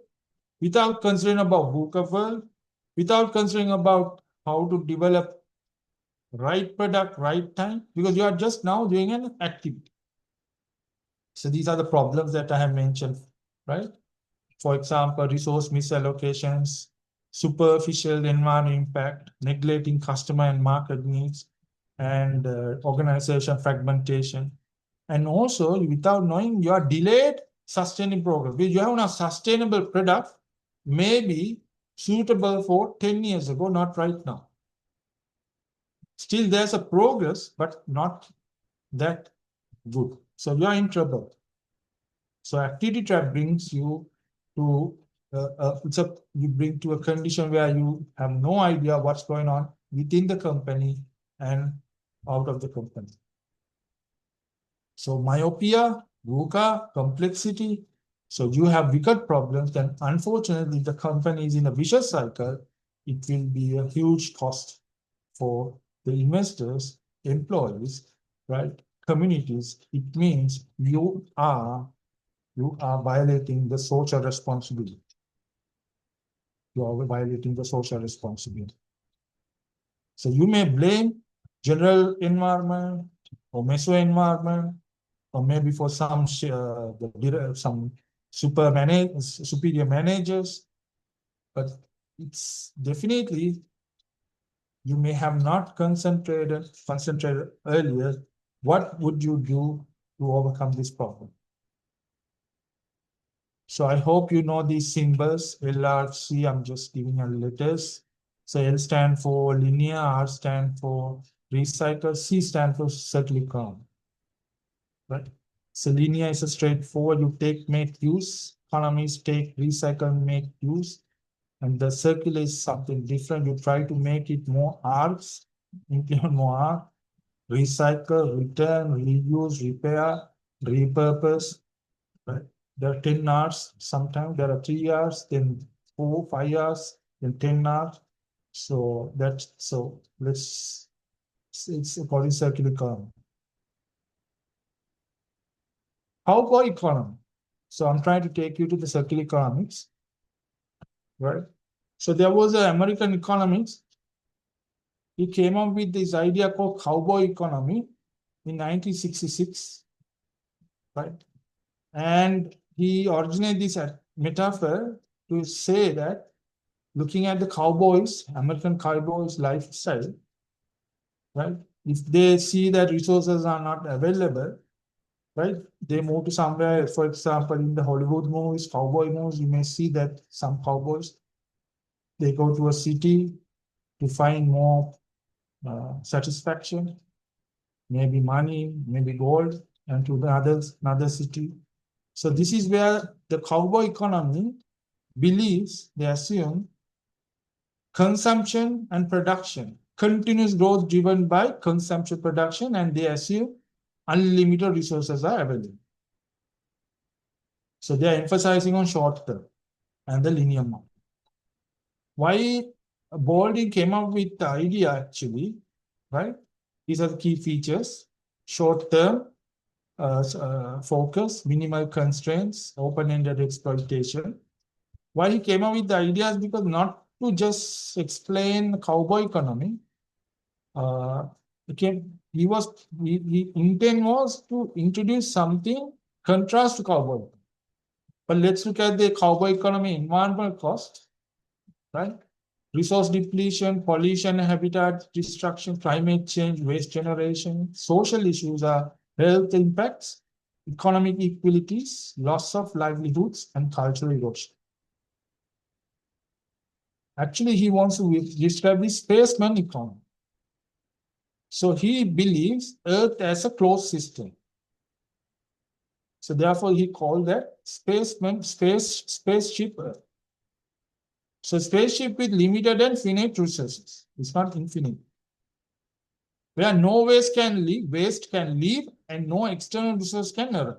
without considering about VUCA world, without considering about how to develop right product, right time, because you are just now doing an activity. So these are the problems that I have mentioned, right? For example, resource misallocations, superficial environmental impact, neglecting customer and market needs, and organization fragmentation. And also, without knowing, you are delayed sustainable progress. Because you have a sustainable product, maybe suitable for 10 years ago, not right now. Still, there's a progress, but not that good. So you are in trouble. So activity trap brings you to you bring to a condition where you have no idea what's going on within the company and out of the company. So myopia, VUCA, complexity. So you have wicked problems, then unfortunately the company is in a vicious cycle. It will be a huge cost for the investors, employees, right? Communities. It means you are violating the social responsibility. You are violating the social responsibility. So you may blame general environment or meso environment, or maybe for some superior managers, but it's definitely you may have not concentrated earlier. What would you do to overcome this problem? So I hope you know these symbols. LRC, I'm just giving you letters. So L stand for linear, R stand for recycle, C stand for circular economy. Right? So linear is a straightforward, you take, make, use. Economies take, recycle, make, use. And the circular is something different. You try to make it more R's, implement more R. Recycle, return, reuse, repair, repurpose. Right? There are 10 R's. Sometimes there are 3 R's, then 4, 5 R's, then 10 R's. So it's called circular economy. How about economy? So I'm trying to take you to the circular economics, right? So there was an American economist. He came up with this idea called cowboy economy in 1966, right? And he originated this metaphor to say that looking at the cowboys, American cowboys' lifestyle, right? If they see that resources are not available, right? They move to somewhere, for example, in the Hollywood movies, cowboy movies, you may see that some cowboys, they go to a city to find more satisfaction, maybe money, maybe gold, and to the another city. So this is where the cowboy economy believes, they assume, consumption and production, continuous growth driven by consumption production, and they assume unlimited resources are available. So they are emphasizing on short term and the linear model. Why Baldwin came up with the idea actually, right? These are the key features: short term focus, minimal constraints, open-ended exploitation. Why he came up with the ideas? Because not to just explain cowboy economy, he he intent was to introduce something contrast to cowboy. But let's look at the cowboy economy environmental cost, right? Resource depletion, pollution, habitat destruction, climate change, waste generation. Social issues are health impacts, economic inequalities, loss of livelihoods, and cultural erosion. Actually, he wants to describe the spaceman economy. So he believes Earth as a closed system. So therefore, he called that spaceship Earth. So spaceship with limited and finite resources. It's not infinite. Where no waste can leave, and no external resource can arrive.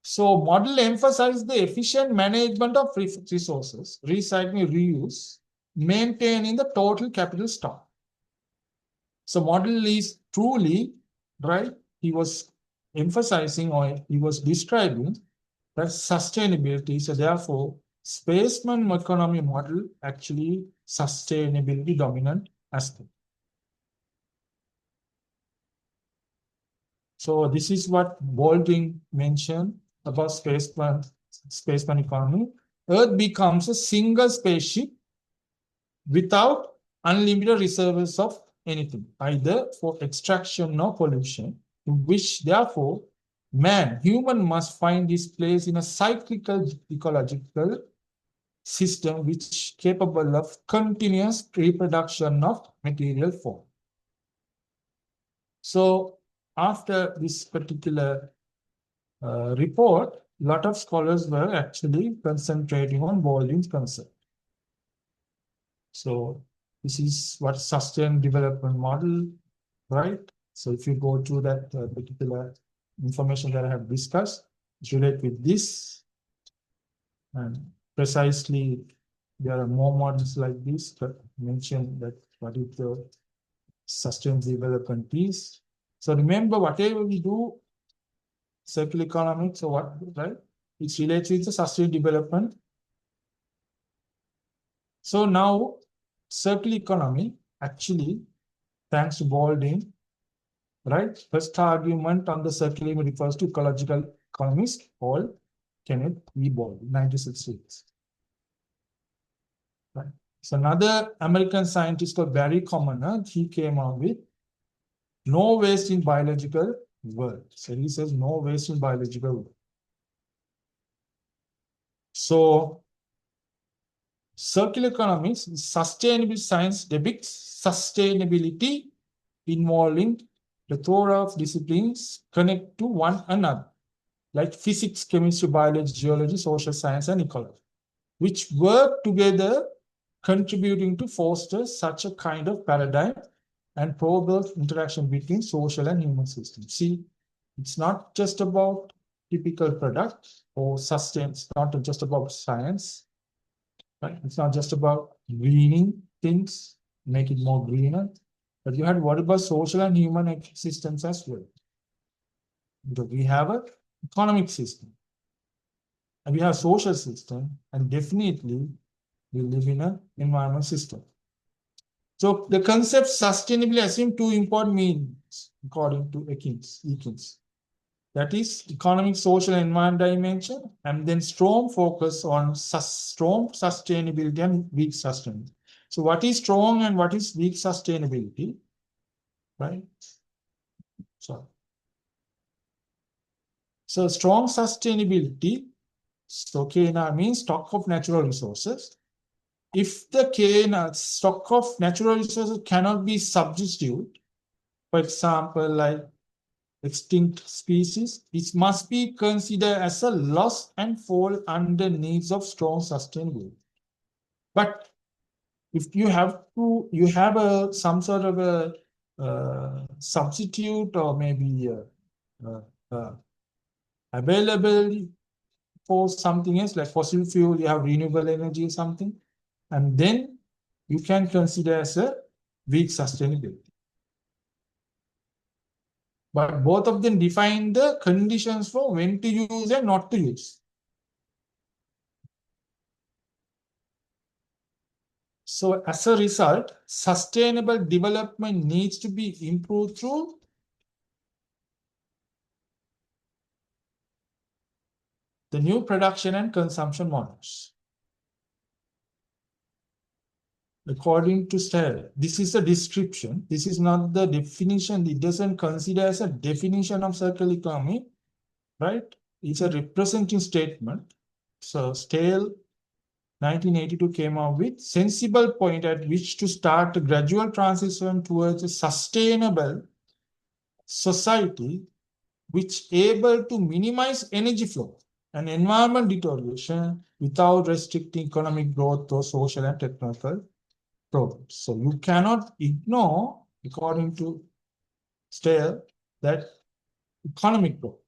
So model emphasizes the efficient management of resources, recycling, reuse, maintaining the total capital stock. So model is truly, right, he was emphasizing or he was describing that sustainability. So therefore, spaceman economy model actually sustainability dominant aspect. So this is what Baldwin mentioned about spaceman economy. Earth becomes a single spaceship without unlimited reserves of anything, either for extraction or pollution, in which therefore human must find his place in a cyclical ecological system which capable of continuous reproduction of material form. So after this particular report, a lot of scholars were actually concentrating on Baldwin's concept. So this is what sustained development model, right? So if you go to that particular information that I have discussed, it's related with this. And precisely, there are more models like this that mention that what is the sustained development piece. So remember, whatever we do, circular economics, so what, right? It's related with the sustained development. So now, circular economy, actually, thanks to Baldwin, right? First argument on the circular economy refers to ecological economist Paul Kenneth E. Baldwin, 1966. Right. So another American scientist called Barry Commoner, he came out with no waste in biological world. So he says no waste in biological world. So circular economics, sustainable science depicts sustainability involving the plethora of disciplines connect to one another, like physics, chemistry, biology, geology, social science, and ecology, which work together contributing to foster such a kind of paradigm and probe interaction between social and human systems. See, it's not just about typical product or sustenance, not just about science, right? It's not just about greening things, make it more greener, but you had what about social and human systems as well. Because we have an economic system, and we have social system, and definitely we live in an environmental system. So the concept sustainability assumes two important meanings according to Ekins. That is economic, social, and environmental dimension, and then strong focus on strong sustainability and weak sustainability. So what is strong and what is weak sustainability, right? So strong sustainability, so KNR means stock of natural resources. If the stock of natural resources cannot be substituted, for example, like extinct species, it must be considered as a loss and fall under needs of strong sustainability. But if you have some sort of a substitute or maybe available for something else, like fossil fuel, you have renewable energy or something, and then you can consider as a weak sustainability. But both of them define the conditions for when to use and not to use. So as a result, sustainable development needs to be improved through the new production and consumption models. According to Steyer, this is a description. This is not the definition. It doesn't consider as a definition of circular economy, right? It's a representing statement. So Steyer 1982 came out with sensible point at which to start a gradual transition towards a sustainable society which able to minimize energy flow and environment deterioration without restricting economic growth or social and technical progress. So you cannot ignore, according to Steyer, that economic growth.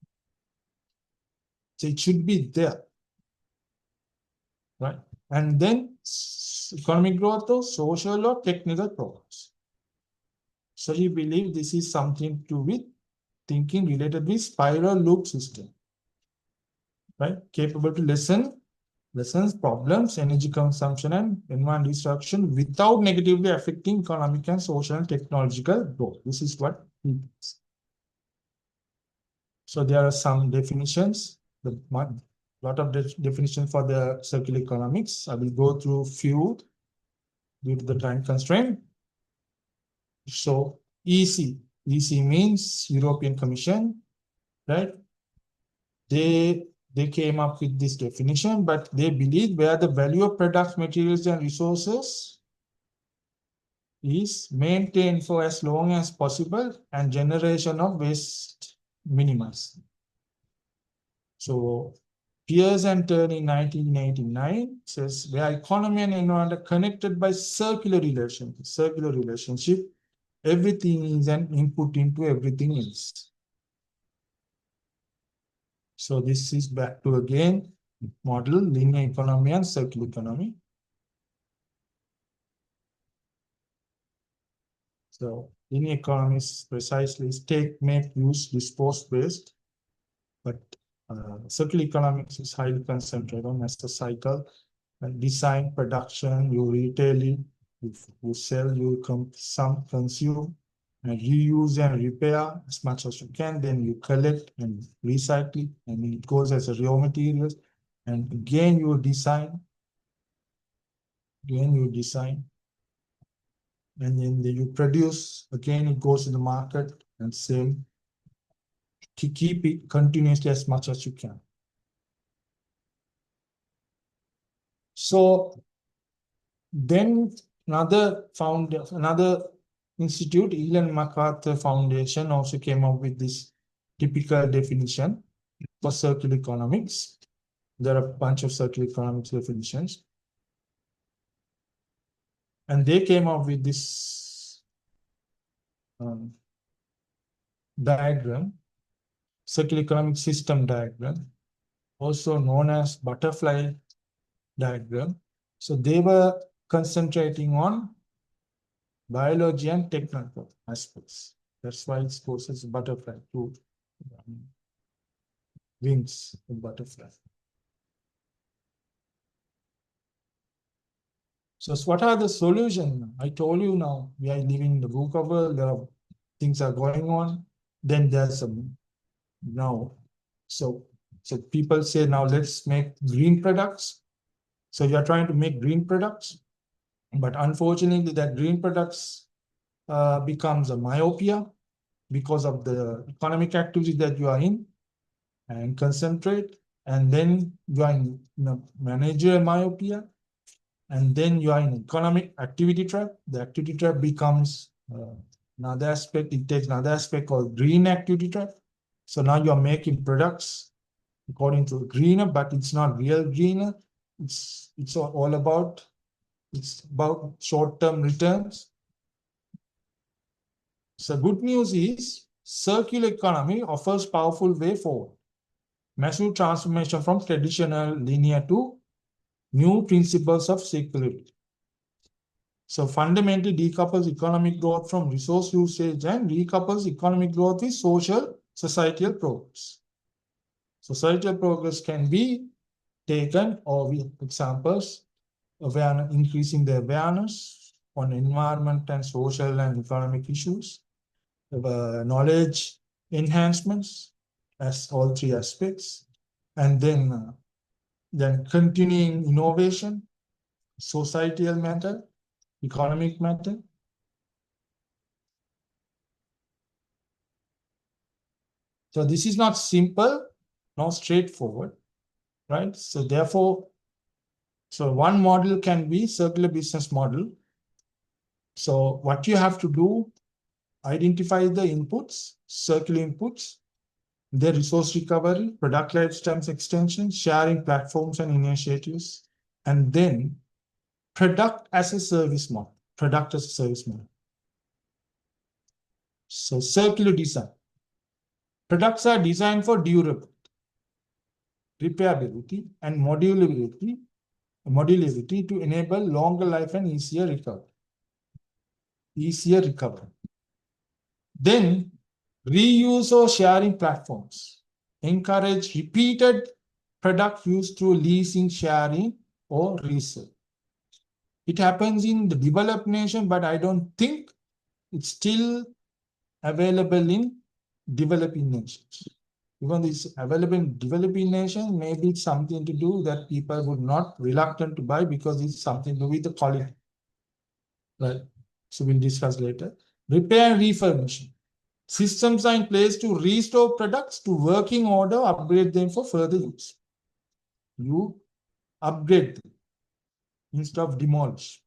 So it should be there, right? And then economic growth or social or technical progress. So he believed this is something to do with thinking related with spiral loop system, right? Capable to lessons problems, energy consumption, and environment destruction without negatively affecting economic and social and technological growth. This is what he means. So there are some definitions, the lot of definitions for the circular economics. I will go through few due to the time constraint. So EC means European Commission, right? They came up with this definition, but they believe where the value of products, materials, and resources is maintained for as long as possible and generation of waste minimized. So Pearce and Turn in 1989 says where economy and environment are connected by circular relationship, everything is an input into everything else. So this is back to again model linear economy and circular economy. So linear economy is precisely take, make, use, dispose, waste, but circular economics is highly concentrated on as a cycle and design, production, you retail it, you sell, you consume, and reuse and repair as much as you can. Then you collect and recycle, and it goes as a raw materials. And again, you design. And then you produce. Again, it goes to the market and sell. To keep it continuously as much as you can. So then another institute, Ellen MacArthur Foundation, also came up with this typical definition for circular economics. There are a bunch of circular economics definitions. And they came up with this diagram, circular economic system diagram, also known as butterfly diagram. So they were concentrating on biology and technical aspects. That's why it's called as butterfly, two wings of butterfly. So what are the solutions? I told you now, we are living in the VUCA world, there are things are going on. Then there's some now. So people say now let's make green products. So you are trying to make green products, but unfortunately that green products becomes a myopia because of the economic activity that you are in and concentrate. And then you are in managerial myopia. And then you are in economic activity trap. The activity trap becomes another aspect. It takes another aspect called green activity trap. So now you are making products according to greener, but it's not real greener. It's all about, it's about short-term returns. So good news is circular economy offers powerful way forward. Massive transformation from traditional linear to new principles of circularity. So fundamentally decouples economic growth from resource usage and decouples economic growth with societal progress. Societal progress can be taken, or with examples, increasing the awareness on environment and social and economic issues, knowledge enhancements as all three aspects, and then continuing innovation, societal matter, economic matter. So this is not simple, nor straightforward, right? So therefore, so one model can be circular business model. So what you have to do, identify the inputs, circular inputs, the resource recovery, product lifetime extension, sharing platforms and initiatives, and then product as a service model, product as a service model. So circular design. Products are designed for durability, repairability, and modularity to enable longer life and easier recovery. Then reuse or sharing platforms. Encourage repeated product use through leasing, sharing, or resale. It happens in the developed nation, but I don't think it's still available in developing nations. Even this available in developing nations, maybe it's something to do that people would not reluctant to buy because it's something to do with the quality. Right. So we'll discuss later. Repair and refurbishing. Systems are in place to restore products to working order, upgrade them for further use. You upgrade them instead of demolish.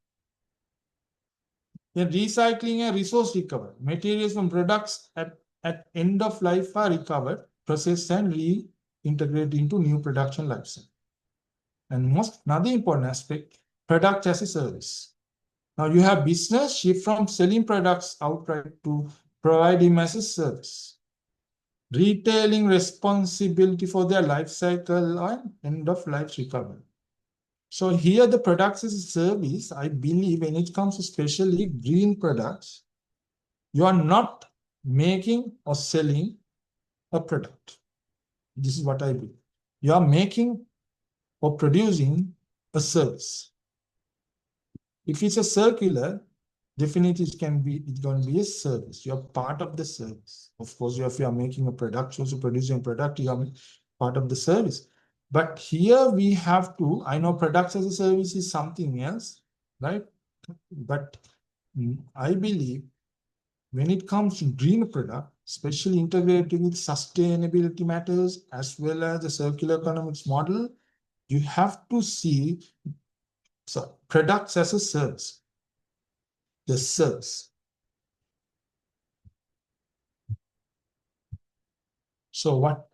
Then recycling and resource recovery. Materials from products at end of life are recovered, processed, and reintegrated into new production life cycle. And another important aspect, product as a service. Now you have business shift from selling products outright to providing as a service. Retailing responsibility for their life cycle and end of life recovery. So here the products as a service, I believe when it comes to especially green products, you are not making or selling a product. This is what I believe. You are making or producing a service. If it's a circular, definitely it's going to be a service. You are part of the service. Of course, if you are making a product, also producing a product, you are part of the service. But here we have to, I know products as a service is something else, right? But I believe when it comes to green product, especially integrated with sustainability matters as well as the circular economics model, you have to see products as a service. The service. So what?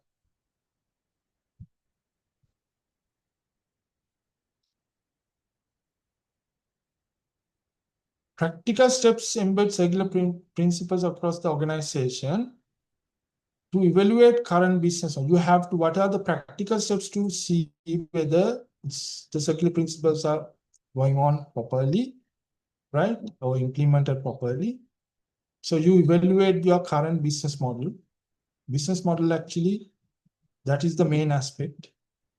Practical steps embed circular principles across the organization to evaluate current business. You have to, what are the practical steps to see whether the circular principles are going on properly, right? Or implemented properly. So you evaluate your current business model. Business model actually, that is the main aspect.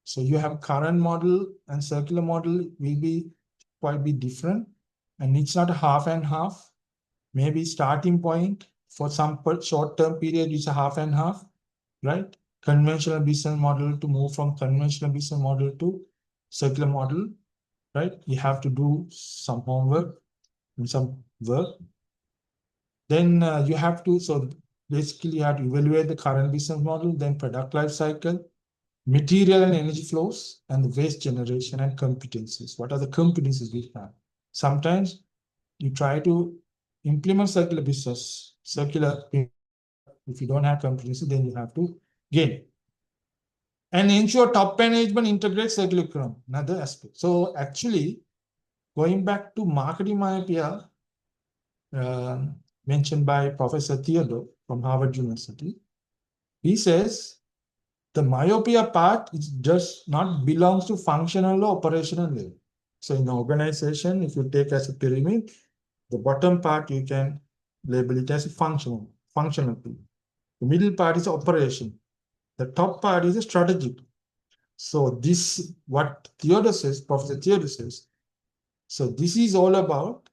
So you have current model and circular model will be quite be different. And it's not a half and half. Maybe starting point for some short-term period is a half and half, right? Conventional business model to move from conventional business model to circular model, right? You have to do some homework and some work. Then you have to, so basically you have to evaluate the current business model, then product life cycle, material and energy flows, and the waste generation and competencies. What are the competencies we have? Sometimes you try to implement circular business, if you don't have competency, then you have to gain. And ensure top management integrates circular economy, another aspect. So actually, going back to marketing myopia, mentioned by Professor Theodore from Harvard University, he says the myopia part is just not belongs to functional or operational level. So in the organization, if you take as a pyramid, the bottom part you can label it as a functional pyramid. The middle part is operation. The top part is a strategic. So this, what Theodore says, Professor Theodore says, So this is all about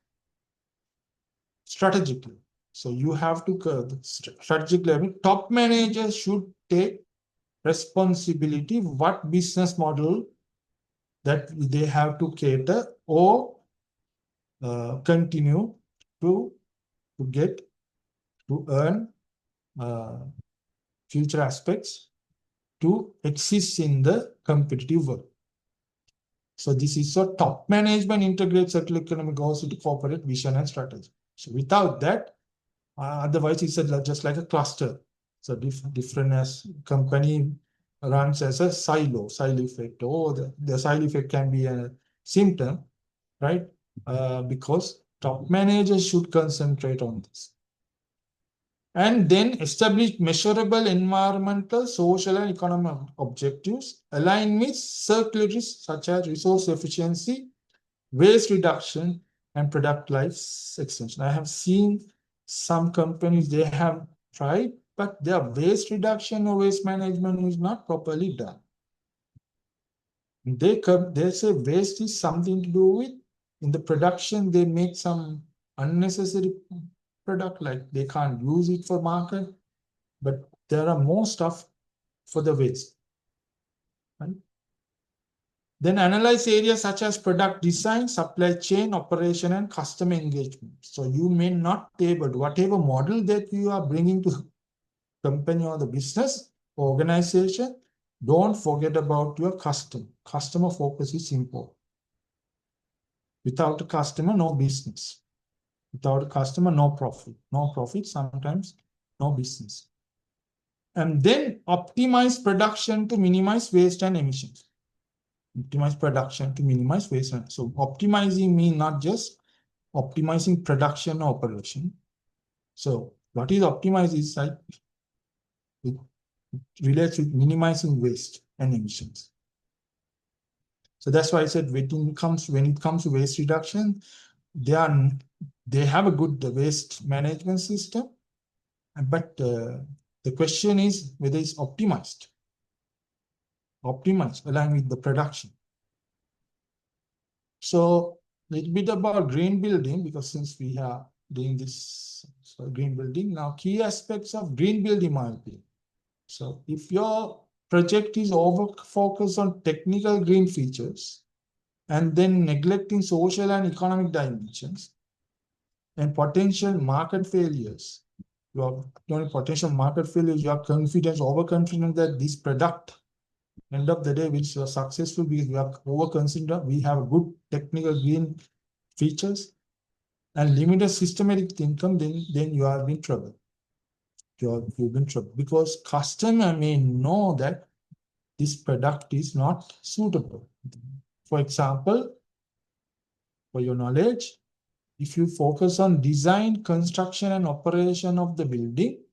strategically. So you have to strategic level. Top managers should take responsibility what business model that they have to cater or continue to get to earn future aspects to exist in the competitive world. So this is so top management integrates circular economy goals into corporate vision and strategy. So without that, otherwise it's just like a cluster. So different as company runs as a silo effect, or the silo effect can be a symptom, right? Because top managers should concentrate on this. And then establish measurable environmental, social, and economic objectives aligned with circularities such as resource efficiency, waste reduction, and product life extension. I have seen some companies, they have tried, but their waste reduction or waste management is not properly done. They say waste is something to do with, in the production, they make some unnecessary product, like they can't use it for market, but there are more stuff for the waste. Right? Then analyze areas such as product design, supply chain, operation, and customer engagement. So you may not be able to, whatever model that you are bringing to the company or the business or organization, don't forget about your customer. Customer focus is important. Without a customer, no business. Without a customer, no profit. No profit, sometimes no business. And then optimize production to minimize waste and emissions. Optimize production to minimize waste. So optimizing means not just optimizing production or operation. So what is optimized is like it relates with minimizing waste and emissions. So that's why I said when it comes to waste reduction, they have a good waste management system, but the question is whether it's optimized along with the production. So a little bit about green building, because since we are doing this green building, now key aspects of green building might be. So if your project is over focused on technical green features and then neglecting social and economic dimensions and potential market failures, you are overconfident that this product, end of the day, which are successful because we are overconfident, we have good technical green features and limited systematic income, then you are in trouble. You've been trouble because customer may know that this product is not suitable. For example, for your knowledge, if you focus on design, construction, and operation of the building,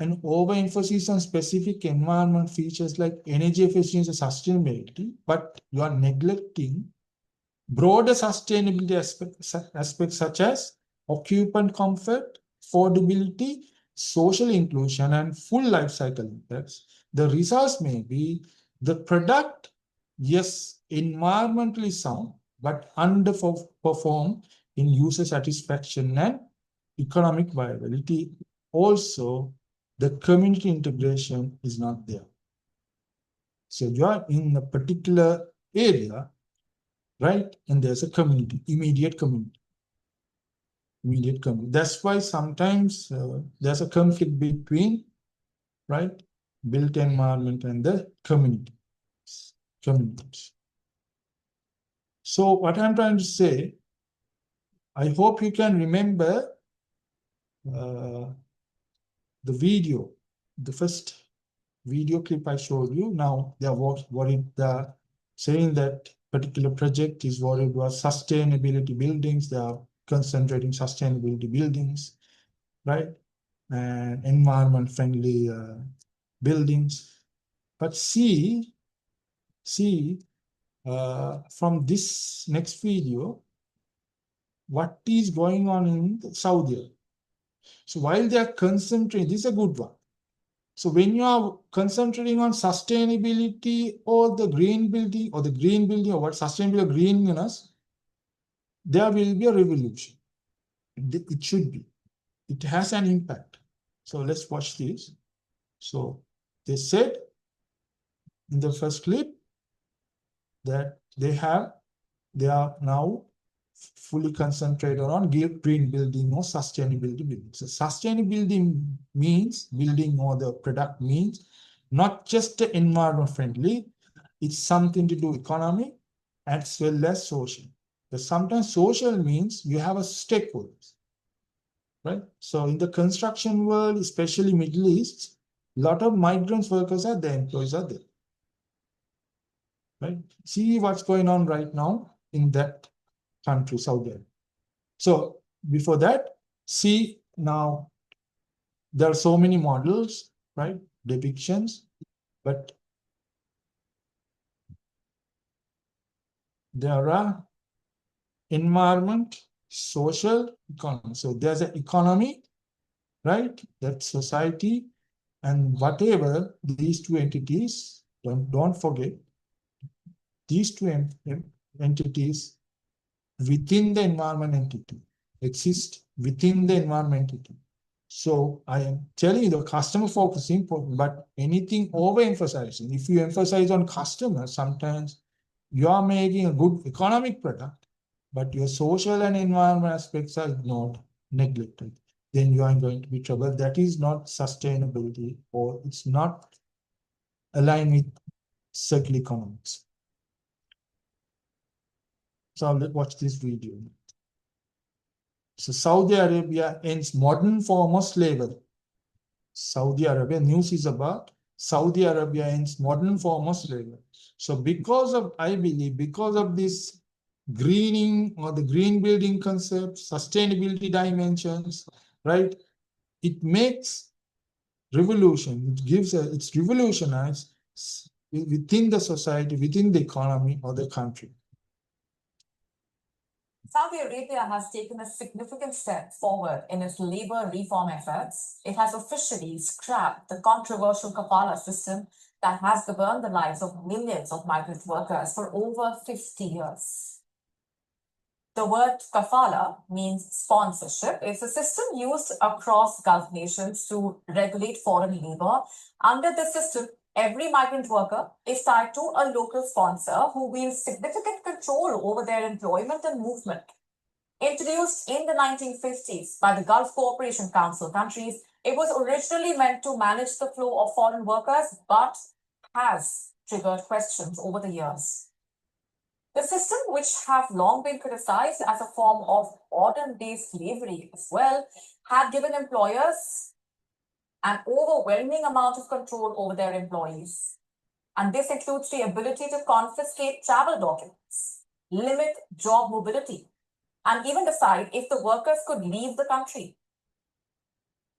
and overemphasis on specific environment features like energy efficiency and sustainability, but you are neglecting broader sustainability aspects such as occupant comfort, affordability, social inclusion, and full life cycle impacts, the results may be the product, yes, environmentally sound, but underperform in user satisfaction and economic viability. Also, the community integration is not there. So you are in a particular area, right? And there's a community, immediate community. That's why sometimes there's a conflict between, right, built environment and the communities. So what I'm trying to say, I hope you can remember the video, the first video clip I showed you. Now they are saying that particular project is worried about sustainability buildings. They are concentrating sustainability buildings, right? And environment friendly buildings. But see from this next video, what is going on in Saudi. So while they are concentrating, this is a good one. So when you are concentrating on sustainability or the green building or what sustainable greenness, there will be a revolution. It should be. It has an impact. So let's watch this. So they said in the first clip that they are now fully concentrated on green building or sustainability building. So sustainability means building or the product means not just environment friendly, it's something to do economic as well as social. But sometimes social means you have a stakeholders, right? So in the construction world, especially Middle East, a lot of migrant workers are there, employees are there, right? See what's going on right now in that country, Saudi Arabia. So before that, see now there are so many models, right? Depictions, but there are environment, social, economy. So there's an economy, right? That's society, and whatever these two entities, don't forget, these two entities within the environment entity exist within the environment entity. So I am telling you the customer focus is important, but anything overemphasizing, if you emphasize on customer, sometimes you are making a good economic product, but your social and environment aspects are ignored, neglected, then you are going to be trouble. That is not sustainability, or it's not aligned with circular economics. So let's watch this video. So Saudi Arabia ends modern form of slavery. Saudi Arabia, news is about Saudi Arabia ends modern form of slavery. So because of, I believe, because of this greening or the green building concept, sustainability dimensions, right? It makes revolution, it gives it's revolutionized within the society, within the economy or the country.
Saudi Arabia has taken a significant step forward in its labor reform efforts. It has officially scrapped the controversial kafala system that has governed the lives of millions of migrant workers for over 50 years. The word kafala means sponsorship. It's a system used across Gulf nations to regulate foreign labor. Under this system, every migrant worker is tied to a local sponsor who wields significant control over their employment and movement. Introduced in the 1950s by the Gulf Cooperation Council countries, it was originally meant to manage the flow of foreign workers, but has triggered questions over the years. The system, which have long been criticized as a form of modern-day slavery as well, had given employers an overwhelming amount of control over their employees. And this includes the ability to confiscate travel documents, limit job mobility, and even decide if the workers could leave the country.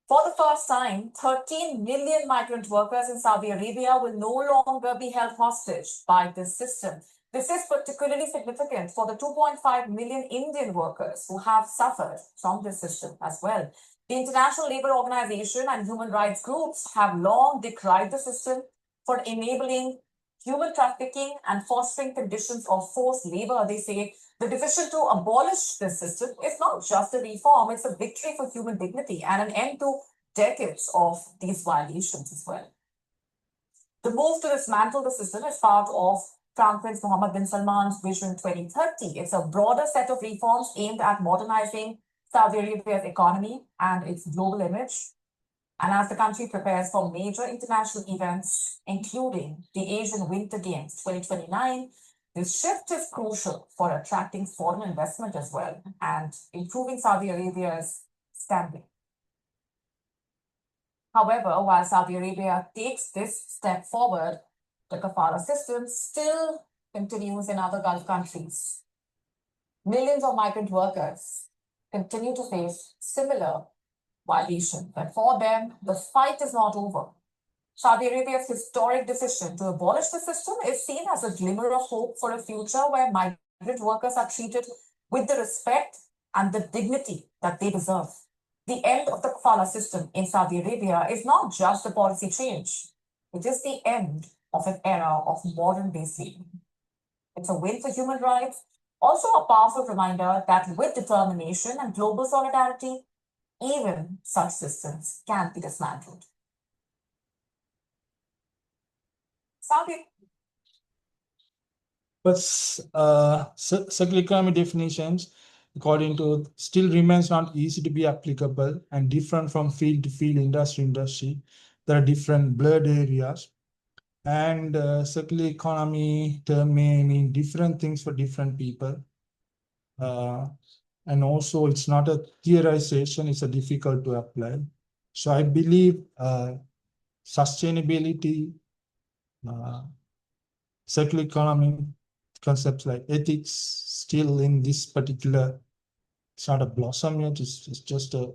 For the first time, 13 million migrant workers in Saudi Arabia will no longer be held hostage by this system. This is particularly significant for the 2.5 million Indian workers who have suffered from this system as well. The International Labour Organization and human rights groups have long decried the system for enabling human trafficking and fostering conditions of forced labor. They say the decision to abolish this system is not just a reform, it's a victory for human dignity and an end to decades of these violations as well. The move to dismantle the system is part of Crown Prince Mohammed bin Salman's Vision 2030. It's a broader set of reforms aimed at modernizing Saudi Arabia's economy and its global image. And as the country prepares for major international events, including the Asian Winter Games 2029, this shift is crucial for attracting foreign investment as well and improving Saudi Arabia's standing. However, while Saudi Arabia takes this step forward, the kafala system still continues in other Gulf countries. Millions of migrant workers continue to face similar violations, but for them, the fight is not over. Saudi Arabia's historic decision to abolish the system is seen as a glimmer of hope for a future where migrant workers are treated with the respect and the dignity that they deserve. The end of the kafala system in Saudi Arabia is not just a policy change. It is the end of an era of modern-day slavery. It's a win for human rights, Also, a powerful reminder that with determination and global solidarity, even such systems can be dismantled. Sabir.
But circular economy definitions, according to, still remains not easy to be applicable and different from field to field, industry to industry. There are different blurred areas, and circular economy term may mean different things for different people. And also, it's not a theorization; it's a difficult to apply. So I believe sustainability, circular economy concepts like ethics still in this particular, it's not a blossom yet, it's just a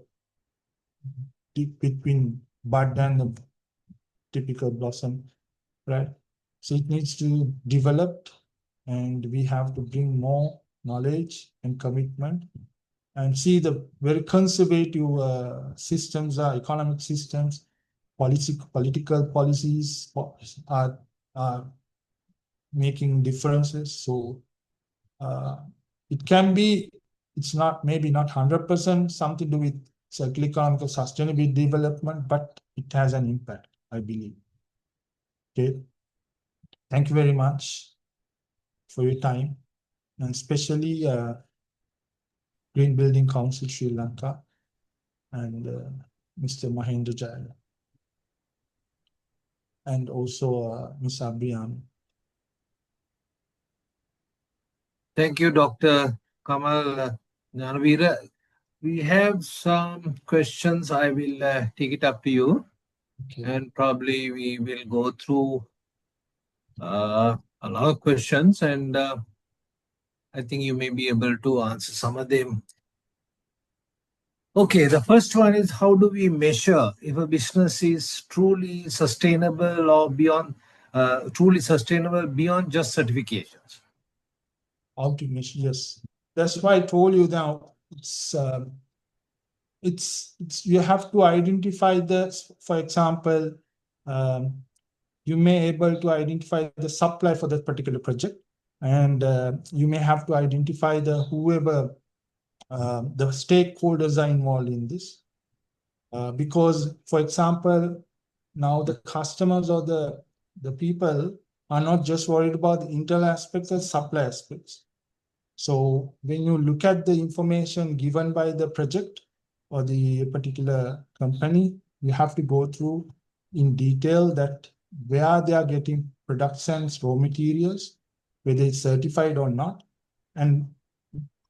deep between bud and the typical blossom, right? So it needs to develop, and we have to bring more knowledge and commitment and see the very conservative systems, economic systems, political policies are making differences. So it can be, it's not, maybe not 100% something to do with circular economic or sustainable development, but it has an impact, I believe. Okay. Thank you very much for your time, and especially Green Building Council Sri Lanka and Mr. Mahendra Jaya, and also Ms. Abriam.
Thank you, Dr. Kamal Janavira. We have some questions. I will take it up to you,
Okay.
and probably we will go through a lot of questions, and I think you may be able to answer some of them. Okay, the first one is, how do we measure if a business is truly sustainable or beyond, truly sustainable beyond just certifications?
How to measure? Yes, that's why I told you now. It's you have to identify the, for example, you may able to identify the supply for that particular project, and you may have to identify the whoever the stakeholders are involved in this, because, for example, now the customers or the people are not just worried about the internal aspects and supply aspects. So when you look at the information given by the project or the particular company, you have to go through in detail that where they are getting productions, raw materials, whether it's certified or not, and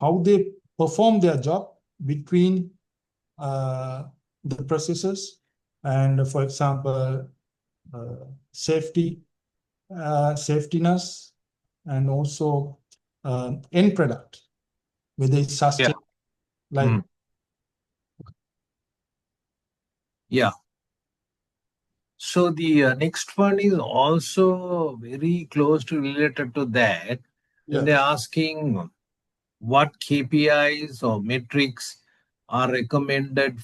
how they perform their job between the processes, and, for example, safetiness, and also end product, whether it's sustainable, like
Yeah. So the next one is also very close to related to that.
Yeah.
And they're asking what KPIs or metrics are recommended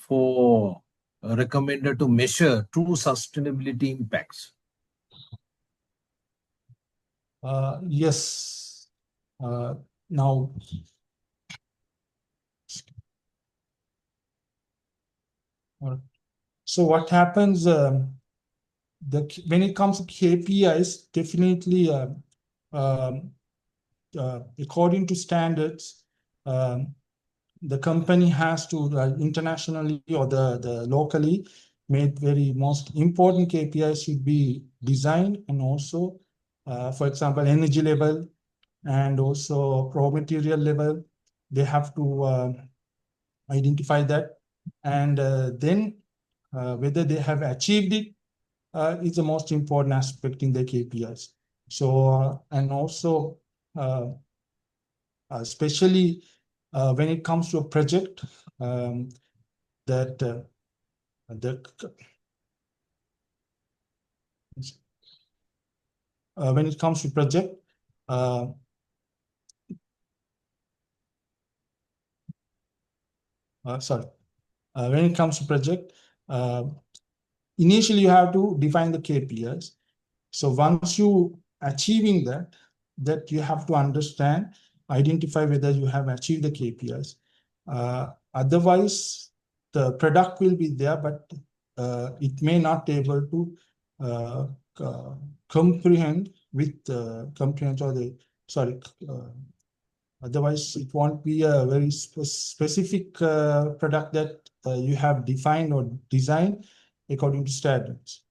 to measure true sustainability impacts.
Yes. Now, so what happens, when it comes to KPIs, definitely according to standards, the company has to internationally or the locally made very most important KPIs should be designed, and also, for example, energy level and also raw material level. They have to identify that, and then whether they have achieved it is the most important aspect in the KPIs. So and also especially when it comes to a project, that when it comes to project, when it comes to project, initially you have to define the KPIs. So once you achieving that you have to understand identify whether you have achieved the KPIs. Otherwise, the product will be there, but it may not be able to comprehend or otherwise it won't be a very specific product that you have defined or designed according to standards.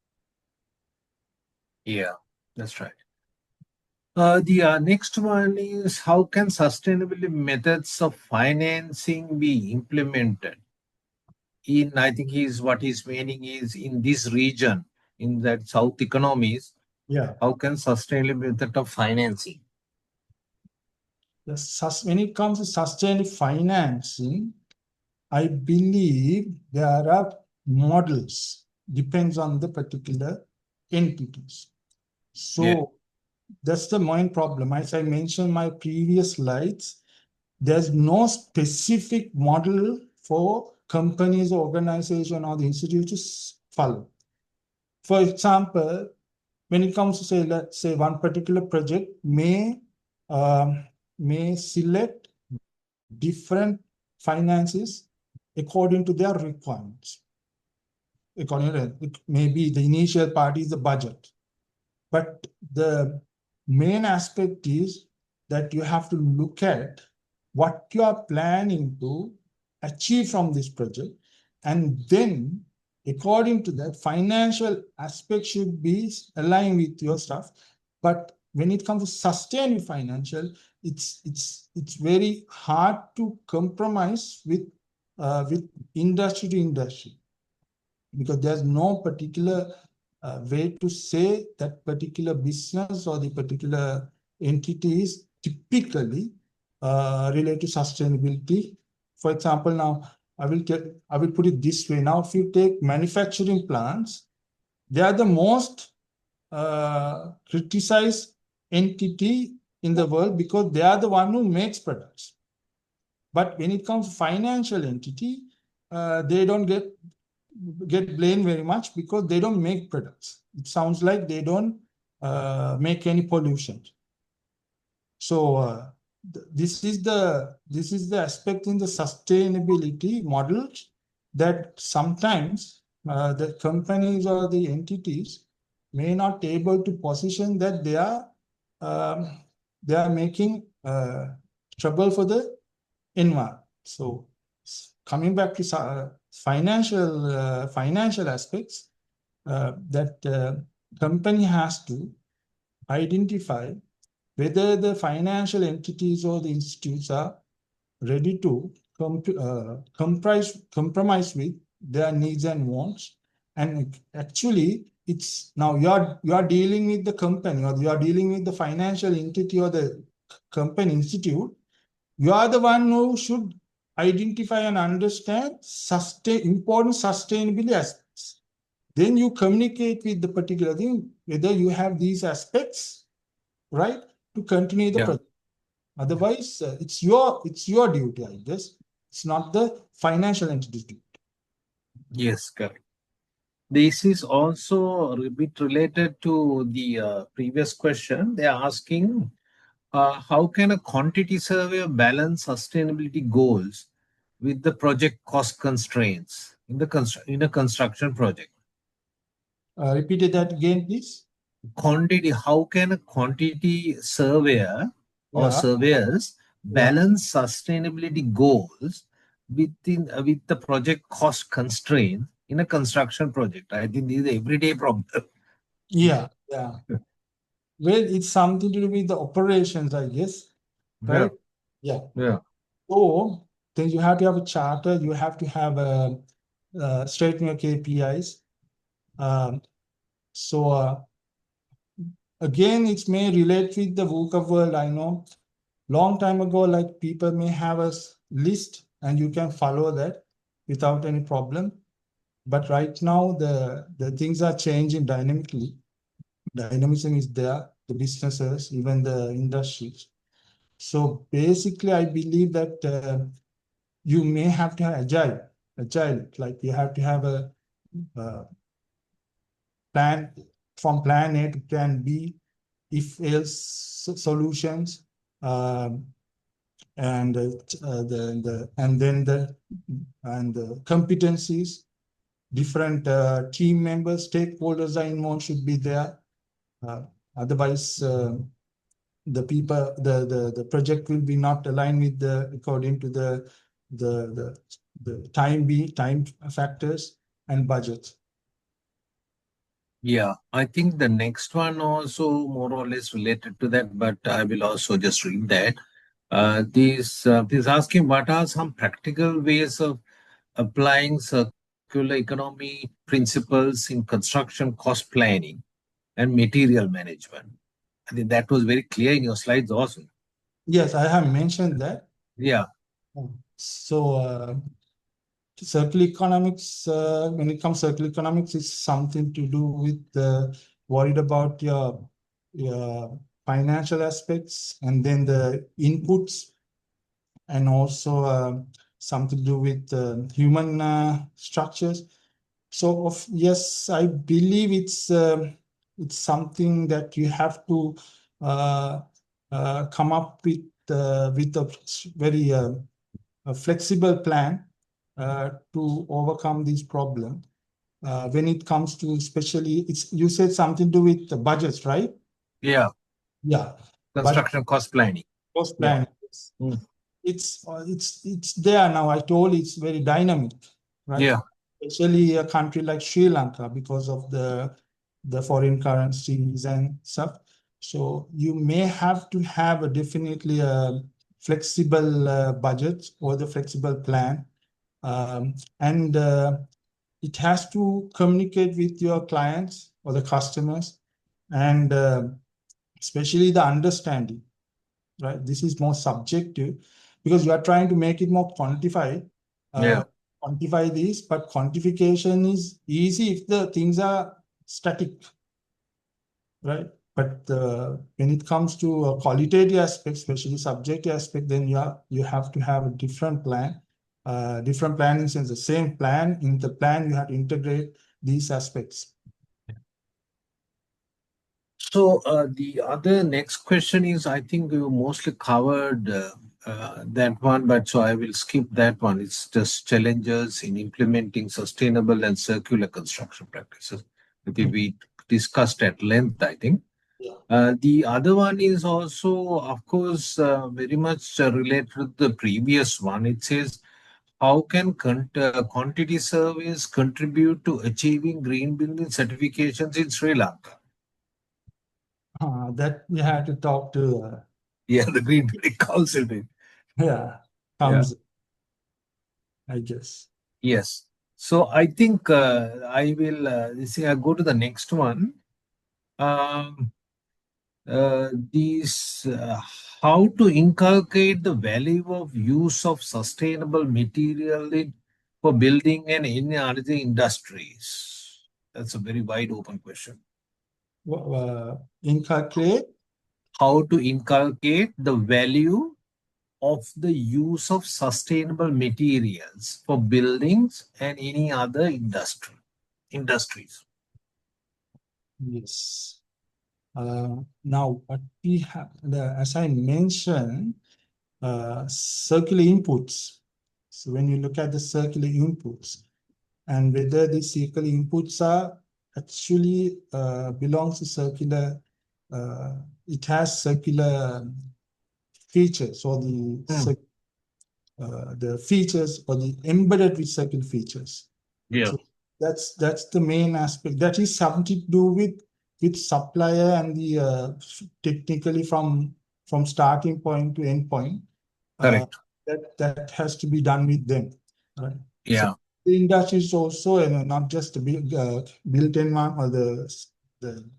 Yeah, that's right. The next one is, how can sustainability methods of financing be implemented? I think what he's meaning is in this region, in that South economies,
Yeah.
how can sustainable method of financing?
When it comes to sustainable financing, I believe there are models, depends on the particular entities. So that's the main problem. As I mentioned in my previous slides, there's no specific model for companies, organization, or the institutes to follow. For example, when it comes to say, let's say one particular project may select different finances according to their requirements. Maybe the initial part is the budget, but the main aspect is that you have to look at what you are planning to achieve from this project, and then according to that, financial aspect should be aligned with your stuff. But when it comes to sustainable financial, it's very hard to compromise with industry to industry, because there's no particular way to say that particular business or the particular entity is typically related to sustainability. For example, now I will put it this way. Now, if you take manufacturing plants, they are the most criticized entity in the world because they are the one who makes products. But when it comes to financial entity, they don't get blamed very much because they don't make products. It sounds like they don't make any pollution. So this is the aspect in the sustainability models that sometimes the companies or the entities may not be able to position that they are making trouble for the environment. So coming back to financial aspects, that company has to identify whether the financial entities or the institutes are ready to compromise with their needs and wants. And actually, it's now you are dealing with the company, or you are dealing with the financial entity or the company institute. You are the one who should identify and understand important sustainability aspects. Then you communicate with the particular thing, whether you have these aspects, right, to continue the project. Otherwise, it's your duty, I guess. It's not the financial entity's duty.
Yes, correct. This is also a bit related to the previous question. They are asking, how can a quantity surveyor balance sustainability goals with the project cost constraints in a construction project?
Repeat that again, please.
How can a quantity surveyor or
Yeah.
surveyors balance sustainability goals with the project cost constraint in a construction project? I think this is an everyday problem.
Yeah. Well, it's something to do with the operations, I guess. Right? Yeah. So then you have to have a charter. You have to have a straighten your KPIs. So again, it may relate with the VUCA world. I know long time ago, like people may have a list and you can follow that without any problem. But right now, the things are changing dynamically. Dynamism is there, the businesses, even the industries. So basically, I believe that you may have to have agile, like you have to have a plan from plan A to plan B, if else solutions. and the competencies, different team members, stakeholders are involved should be there. Otherwise, the people, the project will be not aligned with according to the time factors and budget.
Yeah, I think the next one also more or less related to that, but I will also just read that. This is asking what are some practical ways of applying circular economy principles in construction cost planning and material management. I think that was very clear in your slides also.
Yes, I have mentioned that.
Yeah.
So circular economics, when it comes to circular economics, is something to do with worried about your financial aspects, and then the inputs, and also something to do with human structures. So yes, I believe it's something that you have to come up with a very a flexible plan to overcome these problems. When it comes to, especially, you said something to do with the budgets, right?
Yeah.
Yeah.
Construction cost planning.
Cost planning.
Yeah.
It's there now. I told it's very dynamic, right?
Yeah.
Especially a country like Sri Lanka, because of the foreign currencies and stuff. So you may have to have definitely a flexible budget or the flexible plan. And it has to communicate with your clients or the customers, and especially the understanding, right? This is more subjective because you are trying to make it more quantified. Quantify this, but quantification is easy if the things are static, right? But when it comes to a qualitative aspect, especially subjective aspect, then you have to have a different plan. Different plan in the sense the same plan. In the plan, you have to integrate these aspects.
So the other next question is, I think you mostly covered that one, but so I will skip that one. It's just challenges in implementing sustainable and circular construction practices. We discussed at length, I think. The other one is also, of course, very much related to the previous one. It says, how can quantity surveys contribute to achieving green building certifications in Sri Lanka?
That you have to talk to.
The Green Building Council.
I guess.
Yes. So I think I will go to the next one. How to inculcate the value of use of sustainable material for building and any other industries. That's a very wide open question.
Inculcate?
How to inculcate the value of the use of sustainable materials for buildings and any other industries.
Yes. Now, what we have, as I mentioned, circular inputs. So when you look at the circular inputs, and whether the circular inputs are actually belongs to circular, it has circular features, or the features, or the embedded with circular features. So that's the main aspect. That is something to do with supplier and the technically from starting point to end point.
Correct.
That has to be done with them. Right?
So
the industry is also, not just the built environment or the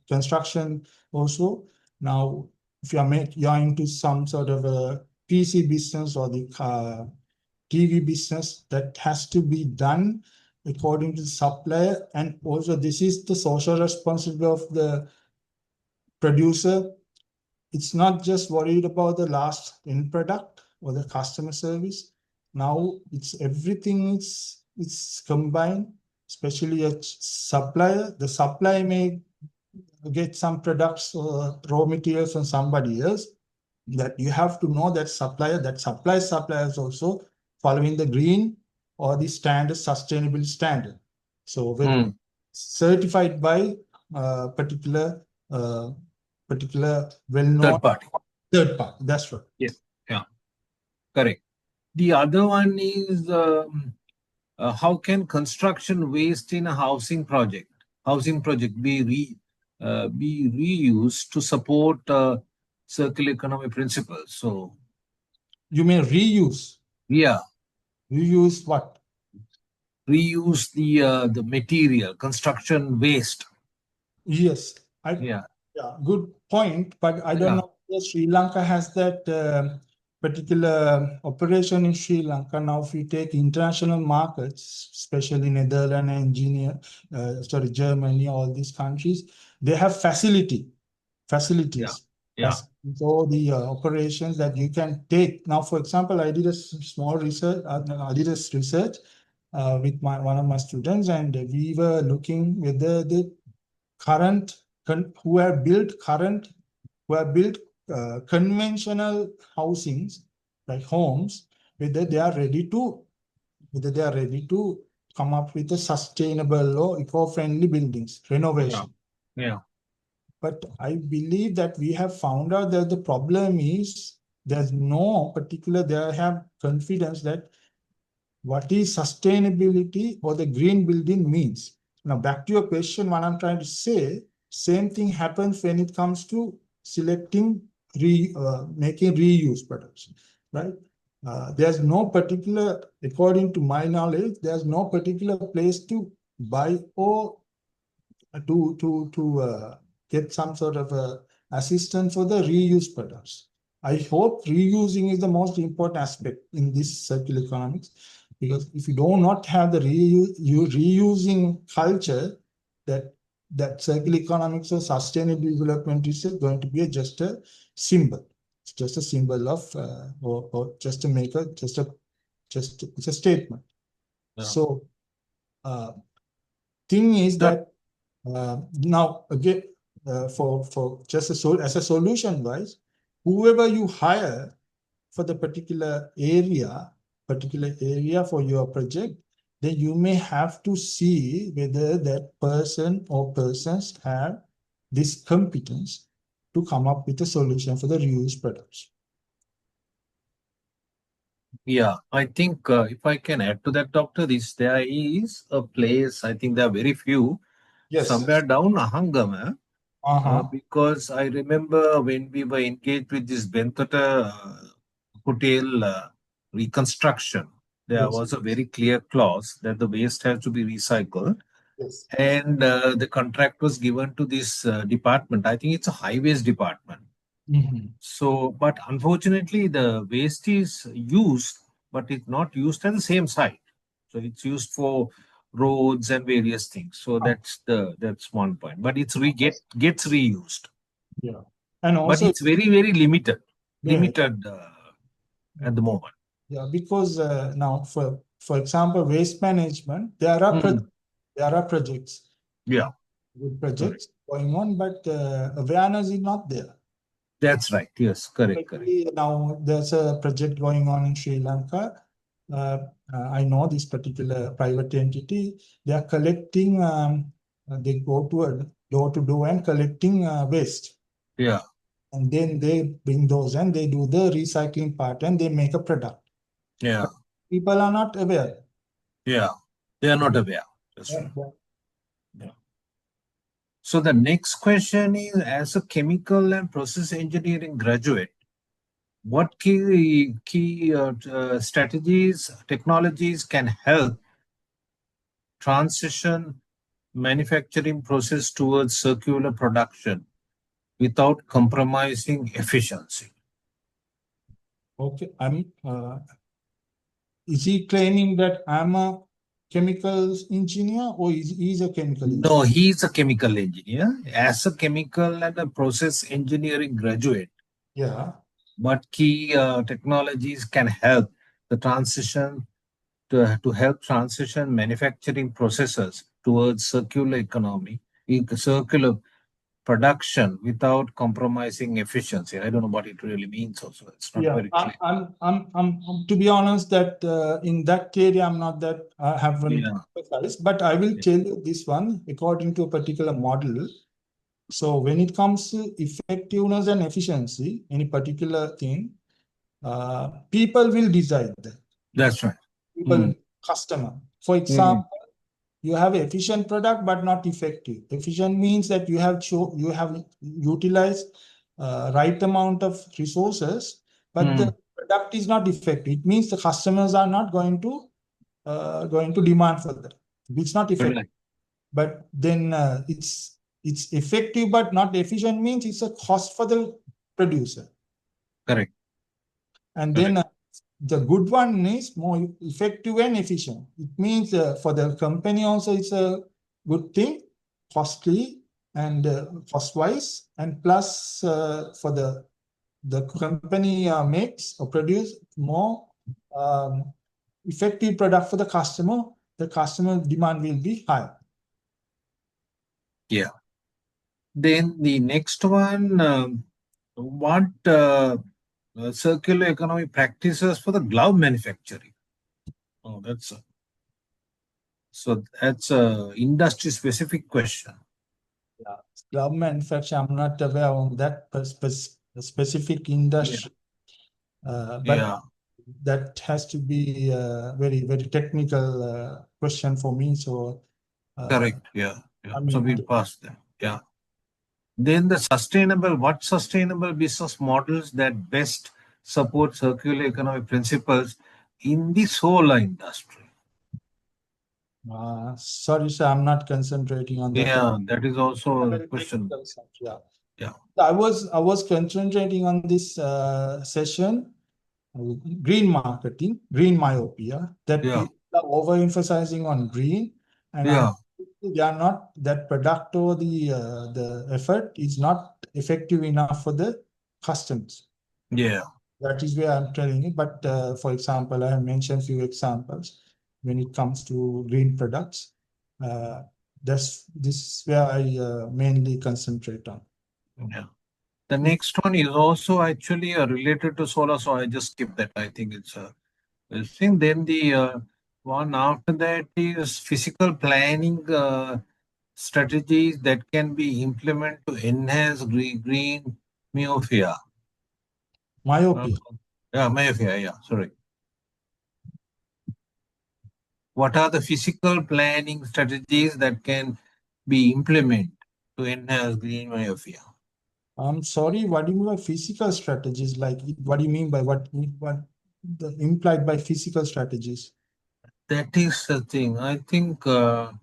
construction also. Now, if you're into some sort of a PC business or the TV business, that has to be done according to the supplier. And also, this is the social responsibility of the producer. It's not just worried about the last end product or the customer service. Now it's everything it's combined, especially a supplier. The supplier may get some products or raw materials from somebody else, that you have to know that suppliers also following the green or the standard sustainable standard. So when certified by particular well-known third party. That's right.
Yes. Yeah. Correct. The other one is how can construction waste in a housing project be reused to support circular economy principles? So
You may reuse.
yeah,
Reuse what?
reuse the material, construction waste.
Yes.
Yeah.
Yeah, good point. But I don't
Yeah.
know if Sri Lanka has that particular operation in Sri Lanka. Now, if you take international markets, especially Netherlands, Germany, all these countries, they have facilities.
Yeah.
So the operations that you can take. Now, for example, I did a small research. With one of my students, and we were looking whether the who have built conventional housings like homes, whether they are ready to come up with a sustainable or eco-friendly buildings renovation.
Yeah.
But I believe that we have found out that the problem is they have confidence that what is sustainability or the green building means. Now, back to your question, what I'm trying to say, same thing happens when it comes to selecting, making reuse products, right? There's no particular, according to my knowledge, there's no particular place to buy or to get some sort of assistance for the reuse products. I hope reusing is the most important aspect in this circular economics, because if you do not have the reusing culture, that circular economics or sustainable development is going to be just a symbol. It's just a symbol of, or just to make it's a statement.
Yeah.
So, thing is that now again, for just as a solution wise, whoever you hire for the particular area for your project, then you may have to see whether that person or persons have this competence to come up with a solution for the reuse products.
Yeah, I think if I can add to that, Doctor, there is a place, I think there are very few, somewhere down Ahangama, because I remember when we were engaged with this Bentota hotel reconstruction, there was a very clear clause that the waste has to be recycled.
Yes.
And the contract was given to this department. I think it's a highways department. So, but unfortunately, the waste is used, but it's not used at the same site. So it's used for roads and various things. So that's one point. But it's gets reused.
Yeah, and
But
also
it's very, very limited at the moment.
Yeah, because now for example, waste management, there are projects.
Yeah.
Good projects going on, but awareness is not there.
That's right. Yes, correct.
Now there's a project going on in Sri Lanka. I know this particular private entity. They are collecting. They go to a door to door and collecting waste.
Yeah.
And then they bring those and they do the recycling part and they make a product.
Yeah.
But people are not aware.
Yeah, they are not aware. That's right. Yeah. So the next question is, as a chemical and process engineering graduate, what key strategies, technologies can help transition manufacturing process towards circular production without compromising efficiency?
Okay, is he claiming that I'm a chemicals engineer or he's a chemical engineer?
No, he's a chemical engineer. As a chemical and a process engineering graduate, what key technologies can help the transition to help transition manufacturing processes towards circular economy, circular production without compromising efficiency. I don't know what it really means also. It's not
Yeah,
very clear.
I'm to be honest that in that area I'm not that I haven't
Yeah.
emphasized, but I will tell you this one according to a particular model. So when it comes to effectiveness and efficiency, any particular thing, people will decide that.
That's right.
People, customer. For example, you have an efficient product but not effective. Efficient means that you have utilized right amount of resources, but the product is not effective. It means the customers are not going to demand for that. It's not effective.
Correct.
But then it's effective but not efficient means it's a cost for the producer.
Correct.
And then the good one is more effective and efficient. It means for the company also it's a good thing, costly and cost-wise, and plus for the company makes or produce more effective product for the customer demand will be high.
Yeah. Then the next one, what circular economy practices for the glove manufacturing? Oh, that's a industry specific question.
Yeah, glove manufacture. I'm not aware of that specific industry, but that has to be a very technical question for me. So
correct. Yeah.
I mean,
So we pass them. Yeah. Then what sustainable business models that best support circular economy principles in the solar industry?
sorry, sir, I'm not concentrating on that.
Yeah, that is also a
Very
question.
technical stuff, yeah.
Yeah.
I was concentrating on this session, green marketing, green myopia, that
Yeah.
people are overemphasizing on green, and
Yeah.
they are not, that product or the effort is not effective enough for the customers.
Yeah.
That is where I'm telling you. But for example, I have mentioned few examples when it comes to green products. This is where I mainly concentrate on.
Yeah. The next one is also actually related to solar, so I just skip that. I think it's a thing. Then the one after that is physical planning strategies that can be implemented to enhance green myopia.
Myopia.
Myopia, yeah, sorry. What are the physical planning strategies that can be implemented to enhance green myopia?
I'm sorry, what do you mean by physical strategies? Like, what do you mean by what implied by physical strategies?
That is the thing. I think that's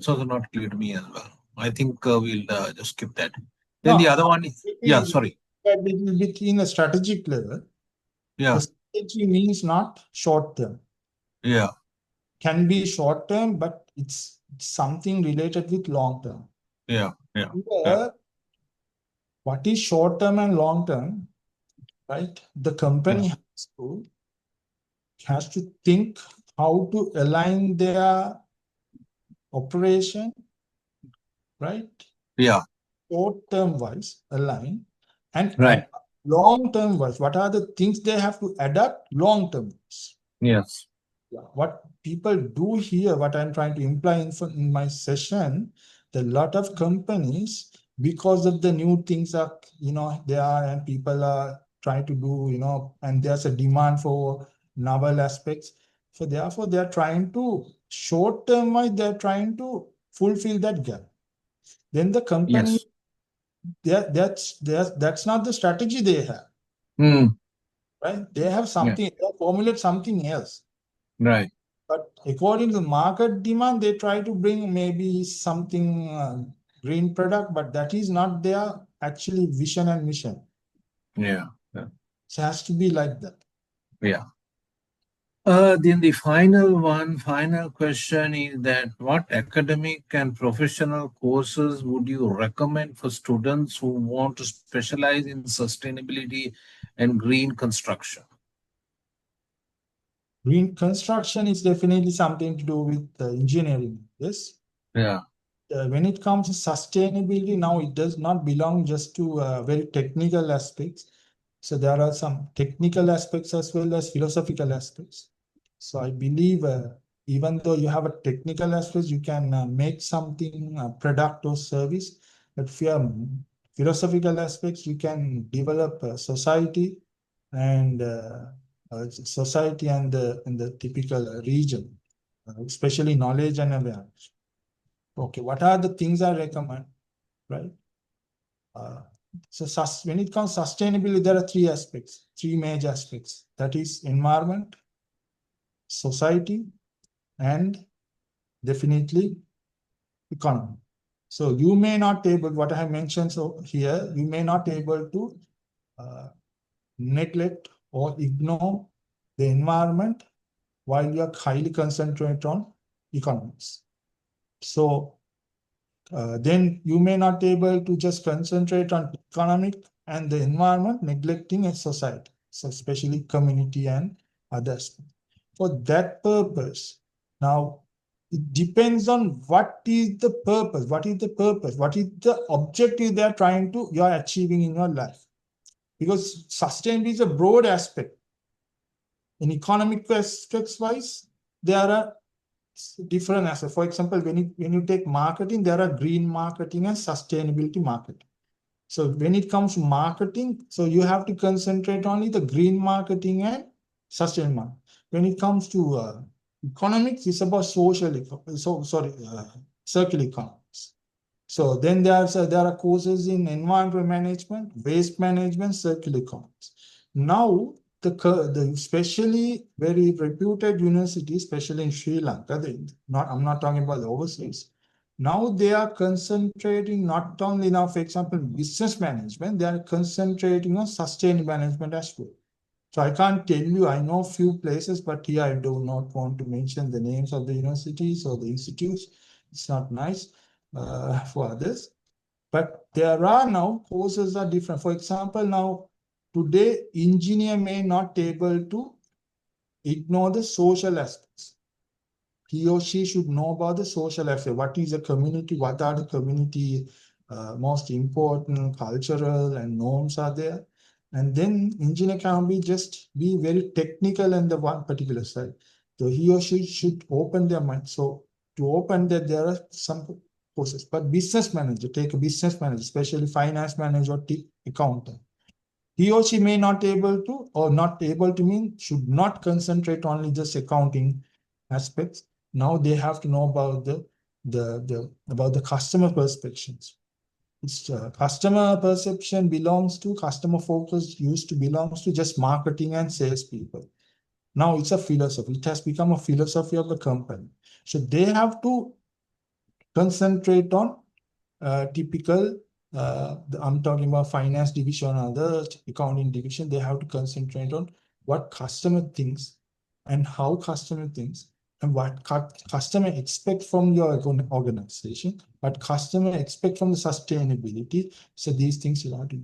also not clear to me as well. I think we'll just skip that. Then the other one, sorry.
Between a strategic level,
Yeah.
the strategy means not short term.
Yeah.
Can be short term, but it's something related with long term.
Yeah.
What is short term and long term, right? The company has to think how to align their operation, right?
Yeah.
Short term wise align, and
right.
Long term wise, what are the things they have to adapt long term?
Yes.
What people do here, what I'm trying to imply in my session, a lot of companies, because of the new things are, there are, and people are trying to do, and there's a demand for novel aspects. So therefore, they're trying to, short term wise, they're trying to fulfill that gap. Then the company, that's not the strategy they have. Right? They have something, they formulate something else.
Right.
But according to the market demand, they try to bring maybe something green product, but that is not their actually vision and mission.
Yeah.
It has to be like that.
Yeah. Then the final question is that what academic and professional courses would you recommend for students who want to specialize in sustainability and green construction?
Green construction is definitely something to do with engineering. Yes.
Yeah.
when it comes to sustainability, now it does not belong just to very technical aspects. So there are some technical aspects as well as philosophical aspects. So I believe even though you have a technical aspect, you can make something, a product or service. But if you have philosophical aspects, you can develop a society and society and the typical region, especially knowledge and awareness. Okay, what are the things I recommend, right? So when it comes to sustainability, there are three major aspects. That is environment, society, and definitely economy. So you may not able, what I have mentioned so here, you may not able to neglect or ignore the environment while you are highly concentrated on economics. So then you may not be able to just concentrate on economic and the environment, neglecting a society, so especially community and others. For that purpose, now it depends on what is the purpose, what is the objective you are achieving in your life. Because sustainability is a broad aspect. In economic aspects wise, there are different aspects. For example, when you take marketing, there are green marketing and sustainability marketing. So when it comes to marketing, so you have to concentrate only the green marketing and sustainable marketing. When it comes to economics, it's about circular economics. So then there are courses in environmental management, waste management, circular economics. Now, the especially very reputed universities, especially in Sri Lanka, I'm not talking about the overseas. Now they are concentrating not only now, for example, business management, they are concentrating on sustainable management as well. So I can't tell you, I know few places, but here I do not want to mention the names of the universities or the institutes. It's not nice for others. But there are now courses are different. For example, now today, engineer may not be able to ignore the social aspects. He or she should know about the social aspect. What is the community? What are the community most important cultural and norms are there? And then engineer can be very technical in the one particular side. So he or she should open their mind. So to open that, there are some courses. But business manager, take a business manager, especially finance manager or accountant. He or she may not able to, or not able to mean should not concentrate only just accounting aspects. Now they have to know about the customer perceptions. Customer perception belongs to customer focus belongs to just marketing and sales people. Now it's a philosophy. It has become a philosophy of the company. So they have to concentrate on typical. I'm talking about finance division or the accounting division. They have to concentrate on what customer thinks and how customer thinks and what customer expect from your organization, what customer expect from the sustainability. So these things you have to.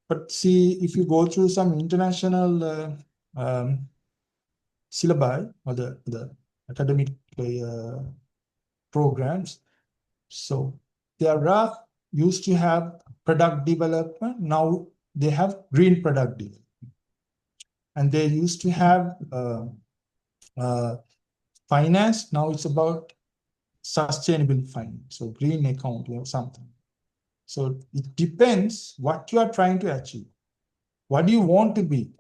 But see, if you go through some international syllabi or the academic programs, so there are used to have product development. Now they have green product development. And they used to have finance. Now it's about sustainable finance. So green accounting or something. So it depends what you are trying to achieve. What do you want to be?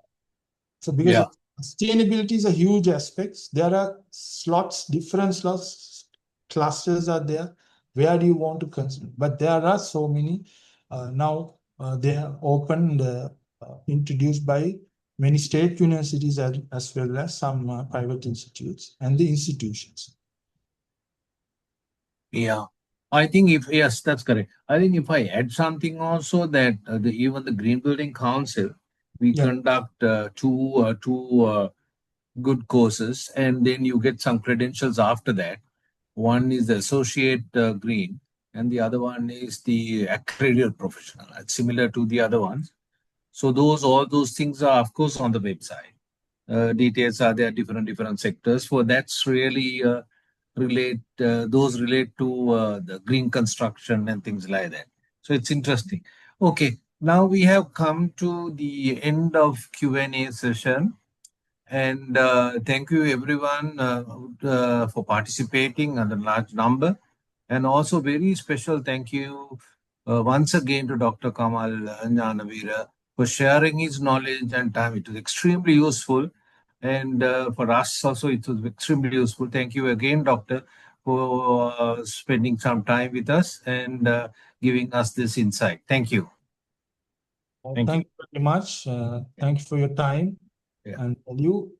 So because sustainability is a huge aspect. There are different slots, clusters are there. Where do you want to consider? But there are so many now they are opened, introduced by many state universities as well as some private institutes and the institutions.
Yeah, I think yes, that's correct. I think if I add something also that even the Green Building Council, we conduct two good courses, and then you get some credentials after that. One is the associate green, and the other one is the accredited professional. It's similar to the other ones. So all those things are, of course, on the website. Details are there, different sectors. For that's really relate to the green construction and things like that. So it's interesting. Okay, now we have come to the end of Q&A session. And thank you everyone for participating in a large number. And also very special thank you once again to Dr. Kamal Gnanavira for sharing his knowledge and time. It was extremely useful. And for us also, it was extremely useful. Thank you again, Doctor, for spending some time with us and giving us this insight. Thank you. Thank you.
Thank you very much. Thank you for your time
Yeah.
and value.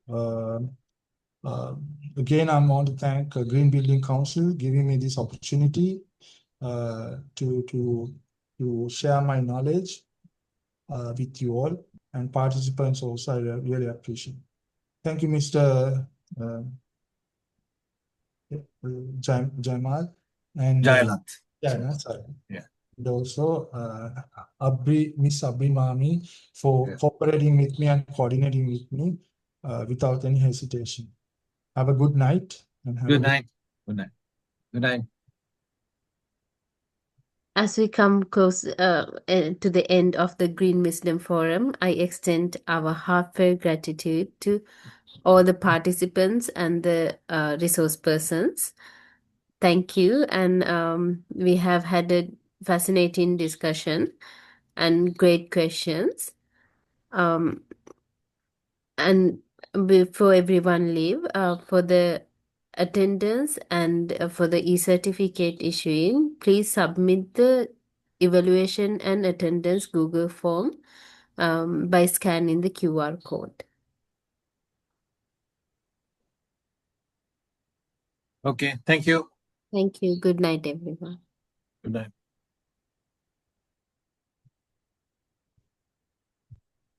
Again, I want to thank Green Building Council giving me this opportunity to share my knowledge with you all, and participants also. I really appreciate. Thank you, Mr. Jamal and
Jailat.
sorry.
Yeah.
And also Miss Abhimami for
Yeah.
cooperating with me and coordinating with me without any hesitation. Have a good night. And have
Good
a
night. Good night. Good night.
As we come close to the end of the Green Muslim Forum, I extend our heartfelt gratitude to all the participants and the resource persons. Thank you. And we have had a fascinating discussion and great questions. And before everyone leave, for the attendance and for the e-certificate issuing, please submit the evaluation and attendance Google form by scanning the QR code.
Okay. Thank you.
Thank you. Good night, everyone.
Good night.